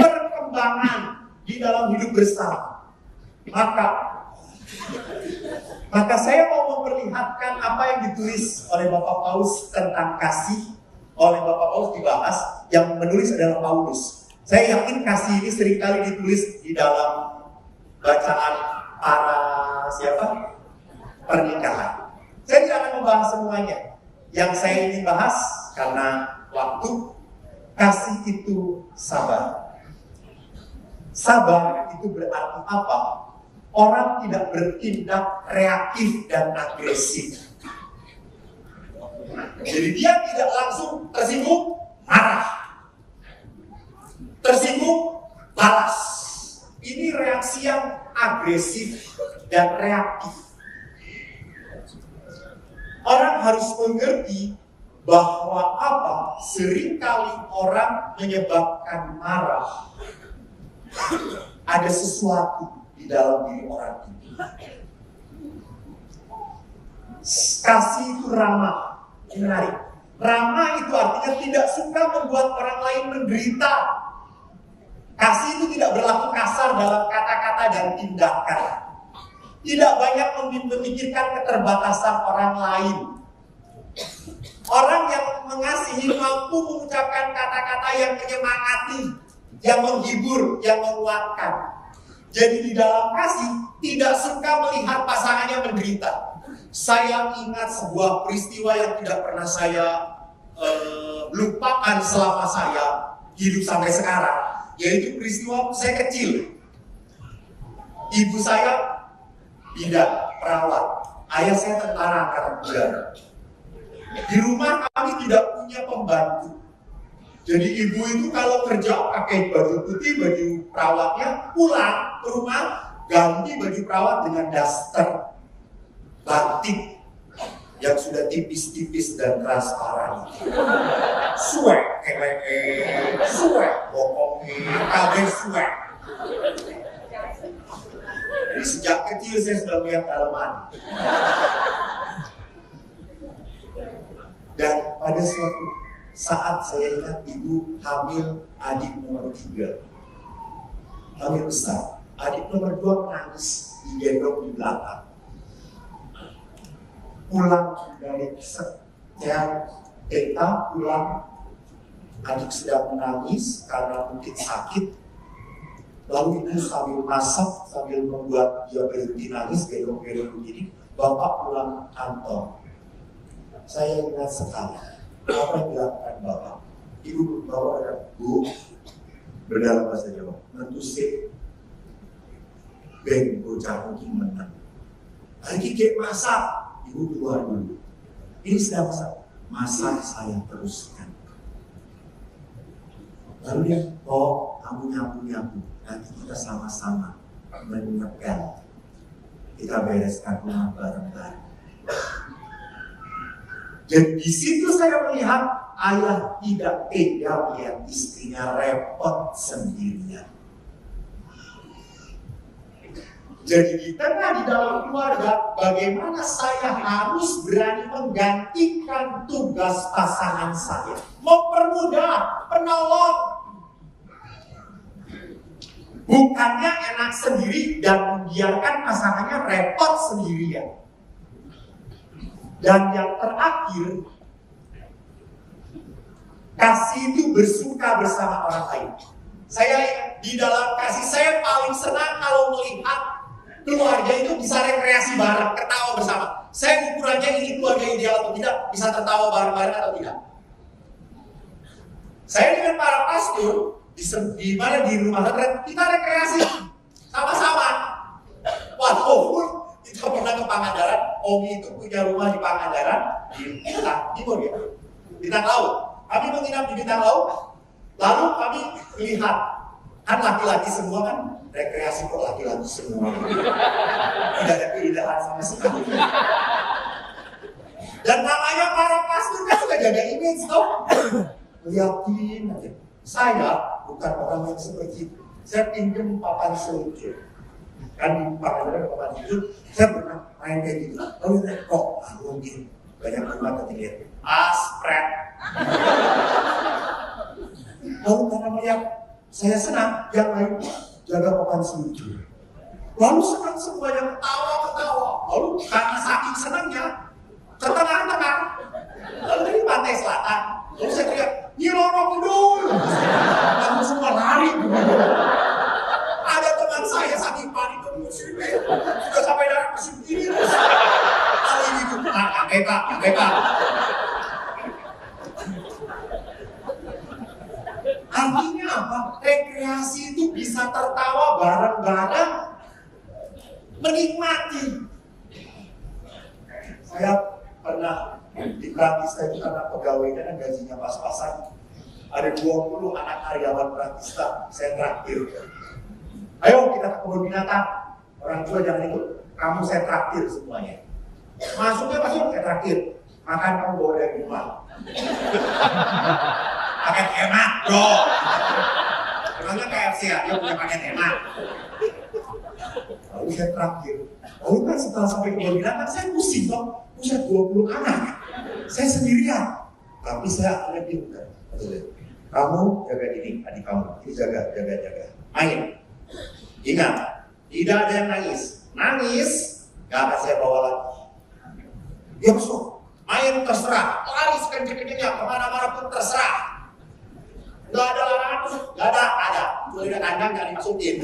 perkembangan di dalam hidup bersama. Maka saya mau memperlihatkan apa yang ditulis oleh Bapak Paus tentang kasih. Oleh Bapak Paus dibahas, yang menulis adalah Paulus. Saya yakin kasih ini seringkali ditulis di dalam bacaan para siapa? Pernikahan. Saya tidak akan membahas semuanya. Yang saya ingin bahas karena waktu, kasih itu sabar. Sabar itu berarti apa? Orang tidak bertindak reaktif dan agresif. Jadi dia tidak langsung tersinggung, marah. Tersinggung, balas. Ini reaksi yang agresif dan reaktif. Orang harus mengerti bahwa seringkali orang menyebabkan marah. Ada sesuatu di dalam diri orang itu. Kasih itu ramah, menarik. Ramah itu artinya tidak suka membuat orang lain menderita. Kasih itu tidak berlaku kasar dalam kata-kata dan tindakan. Tidak banyak memikirkan keterbatasan orang lain. Orang yang mengasihi mampu mengucapkan kata-kata yang menyemangati, yang menghibur, yang menguatkan. Jadi di dalam kasih tidak suka melihat pasangannya menderita. Saya ingat sebuah peristiwa yang tidak pernah saya lupakan selama saya hidup sampai sekarang, yaitu peristiwa saya kecil. Ibu saya bidan, perawat. Ayah saya tentara angkatan udara. Di rumah kami tidak punya pembantu. Jadi ibu itu kalau kerja pakai baju putih, baju perawatnya, pulang ke rumah ganti baju perawat dengan daster batik yang sudah tipis-tipis dan transparan. Suek, suek, bokongnya, kabeh suek. Jadi sejak kecil saya sudah melihat dalaman. Dan pada suatu saat saya ingat ibu hamil adik nomor 3. Hamil besar. Adik nomor 2 menangis digendong di belakang. Pulang dari sekian TK, pulang adik sedang menangis karena mungkin sakit. Lalu ibu sambil masak, sambil membuat dia berhenti nangis, gendong-gendong begini. Bapak pulang kantor. Saya ingat sekali apa yang dilakukan Bapak. Ibu bawa ada bu berdalam bahasa Jawa, mentusik beng bocah mungkin menang. Lagi kayak masak, ibu keluar dulu. Ini sedang masak saya teruskan. Lalu dia, kamu nyapu-nyapu. Nanti kita sama-sama menyiapkan. Kita bereskan rumah bareng-bareng. Dan di situ saya melihat ayah tidak tega melihat istrinya repot sendirian. Jadi di tengah di dalam keluarga, bagaimana saya harus berani menggantikan tugas pasangan saya, mempermudah, penolong. Bukannya enak sendiri dan membiarkan pasangannya repot sendirian. Dan yang terakhir, kasih itu bersuka bersama orang lain. Saya di dalam kasih saya paling senang kalau melihat keluarga itu bisa rekreasi bareng, ketawa bersama. Saya ukurannya ini keluarga ideal atau tidak, bisa tertawa bareng-bareng atau tidak. Saya dengan para pastor di mana di rumah retret kita rekreasi sama-sama. Waduh, kita pernah ke Pangandaran. Omi itu punya rumah di Pangandaran di Bintang Timur ya, Bintang Laut. Kami menginap di Bintang Laut. Lalu kami lihat, kan laki-laki semua kan rekreasi kok laki-laki semua. Tidak ada keindahan sama sekali. Dan namanya para pastor kan suka jaga image toh. Lihatin aja. Saya bukan orang yang seperti itu. Saya pinjam papan seluncur. Kan di Pangandaran papan seluncur, saya pernah main kayak gitu. Lalu kok mungkin banyak rumah ketinggian. Aspret. Lalu karena melihat saya senang, yang lain jaga papan seluncur. Lalu senang semuanya ketawa-ketawa. Lalu karena saking senangnya, tertengah-tengah. Lalu dari pantai selatan, lalu saya teriak, Nyi Roro Kidul. Lalu semua lari yang hebat. Artinya apa? Rekreasi itu bisa tertawa bareng-bareng, menikmati. Saya pernah di Pratista itu karena pegawainya kan gajinya pas-pasan. Ada 20 anak karyawan Pratista, saya traktir. Ayo kita ke kebun binatang. Orang tua jangan ikut, kamu saya traktir semuanya. Masuk, saya traktir. Makan kamu bawa dari rumah. Paket hemat, bro. Emangnya KFC ya, dia punya paket hemat. Lalu saya traktir. Lalu kan setelah sampai ke kebun binatang, saya pusing dong. Punya 20 anak. Saya sendirian. Tapi saya akan bingung. Kamu jaga ini, adik kamu. Ini jaga. Main. Ingat, tidak ada yang nangis. Nangis, gak akan saya bawa lagi. Ya besok, main terserah. Lari sekenceng-kencengnya, kemana-mana pun terserah. Gak ada larangan tuh, gak ada. Kecuali ada kandang, jangan dimasukin.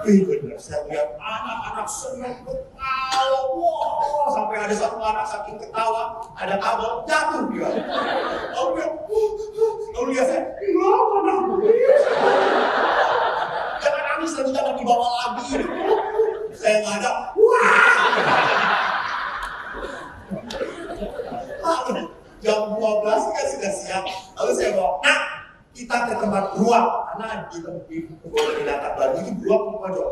Bener, saya lihat anak-anak senang ketawa. Wow, sampai ada satu anak saking ketawa, ada kabel jatuh dia. Lalu dia saya, jangan nangis lagi, jangan dibawa lagi. Saya nggak ada. Jam 12 kan sudah siap. Lalu saya bawa, nah kita ke tempat beruang. Karena di kebun binatang Bali itu beruang itu pojok.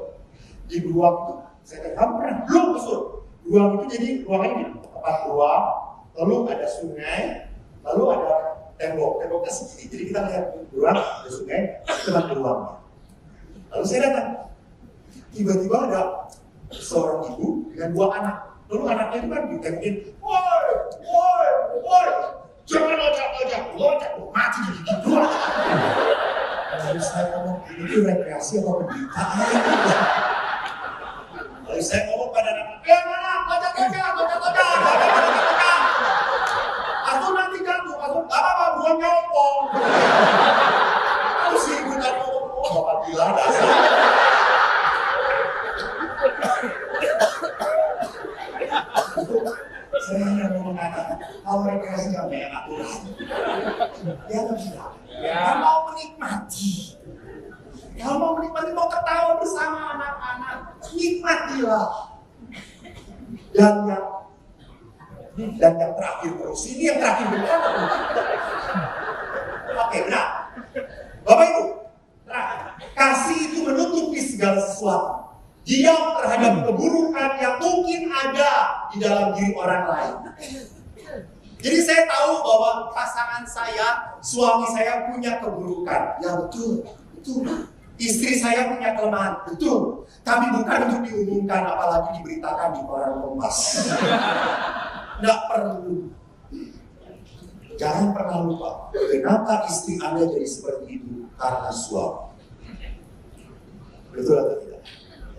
Di beruang itu, saya kata, pernah belum besar. Beruang itu jadi ruangannya di tempat beruang. Lalu ada sungai, lalu ada temboknya segini. Jadi kita lihat beruang, ada sungai, tempat beruangnya. Lalu saya datang. Tiba-tiba ada seorang ibu dengan 2 anak. Lalu anaknya itu kan ditembkin, woi, jangan loncat, mati di gigi gua. Lalu saya ngomong, ini tuh rekreasi apa penderitaan? Lalu saya ngomong pada anak, mana, loncat. Aku nanti jatuh, apa, buangnya opong. Lalu si ibu tadi ngomong, bapak gila dasar. Saya hanya mau mengatakan, kalau rekreasi nggak banyak aturan. Ya atau tidak? Kalau mau menikmati. Kalau mau menikmati, mau ketawa bersama anak-anak, nikmatilah. Dan yang terakhir terus, ini yang terakhir benar. Oke, benar. Bapak Ibu, kasih itu menutupi segala sesuatu. Diam terhadap keburukan yang mungkin ada di dalam diri orang lain. Jadi saya tahu bahwa pasangan saya, suami saya punya keburukan. Ya betul. Istri saya punya kelemahan, betul. Tapi bukan untuk diumumkan, apalagi diberitakan di koran Kompas. Nggak perlu. Jangan pernah lupa, kenapa istri Anda jadi seperti itu? Karena suami. Betul atau tidak?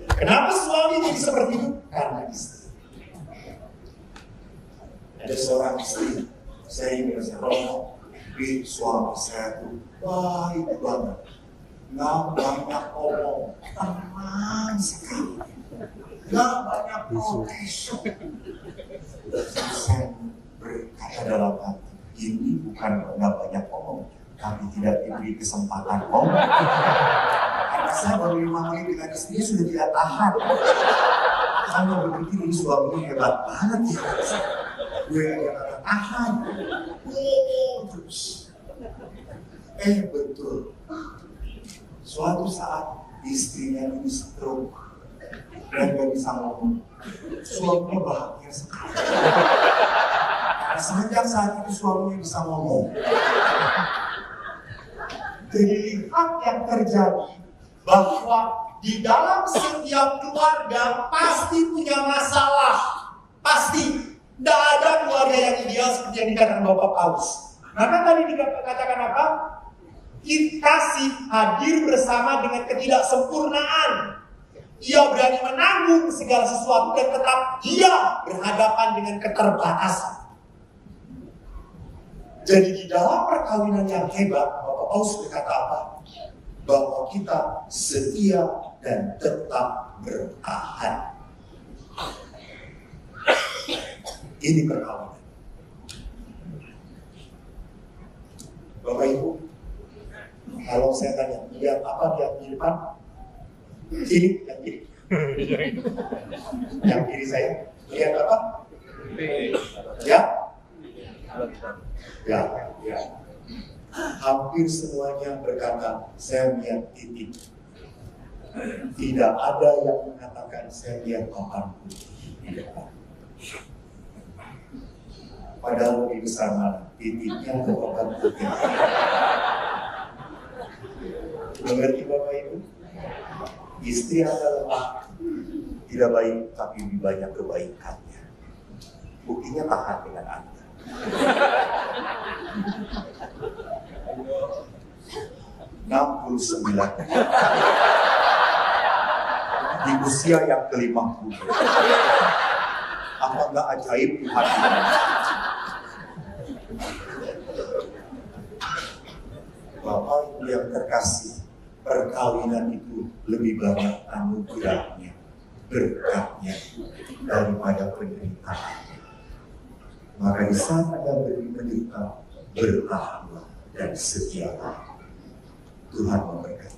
Kenapa suami jadi seperti itu? Karena istri. Ada seorang istri, saya ingin ngomong, suami saya itu baik banget, nggak banyak ngomong, tenang sekali, nggak banyak protes. Saya berkata dalam hati, ini bukan nggak banyak ngomong, tapi tidak diberi kesempatan ngomong. Karena saya baru 5 menit dengan istrinya sudah tidak tahan. Saya berpikir ini suaminya hebat banget ya. Gue yang tahan. Terus. Betul. Suatu saat istrinya ini stroke dan gak bisa ngomong. Suaminya bahagia sekali. Karena semenjak saat itu suaminya bisa ngomong. Jadi lihat yang terjadi bahwa di dalam setiap keluarga pasti punya masalah. Pasti. Tidak ada keluarga yang ideal seperti yang dikatakan Bapak Paulus. Maka tadi dikatakan apa? Kasih hadir bersama dengan ketidaksempurnaan. Ia berani menanggung segala sesuatu dan tetap dia berhadapan dengan keterbatasan. Jadi di dalam perkawinan yang hebat, Bapak Paulus berkata apa? Bahwa kita setia dan tetap bertahan. Ini perkawinan. Bapak Ibu, kalau saya tanya, lihat apa di depan? Kiri, yang kiri. Yang kiri saya, lihat apa? Ya? Ya. Hampir semuanya berkata, saya lihat titik. Tidak ada yang mengatakan saya lihat papan putih. Padahal lebih besar mana titiknya atau papan putih. Mengerti Bapak Ibu? Istri Anda lemah, tidak baik, tapi lebih banyak kebaikannya. Buktinya tahan dengan Anda. (69) di usia yang ke-50. Apa enggak ajaib Tuhan? Bapak Ibu yang terkasih, perkawinan itu lebih banyak anugerahnya, berkatnya daripada penderitaannya. Maka di saat Anda menderita, bertahanlah dan setialah. Tuhan memberkati.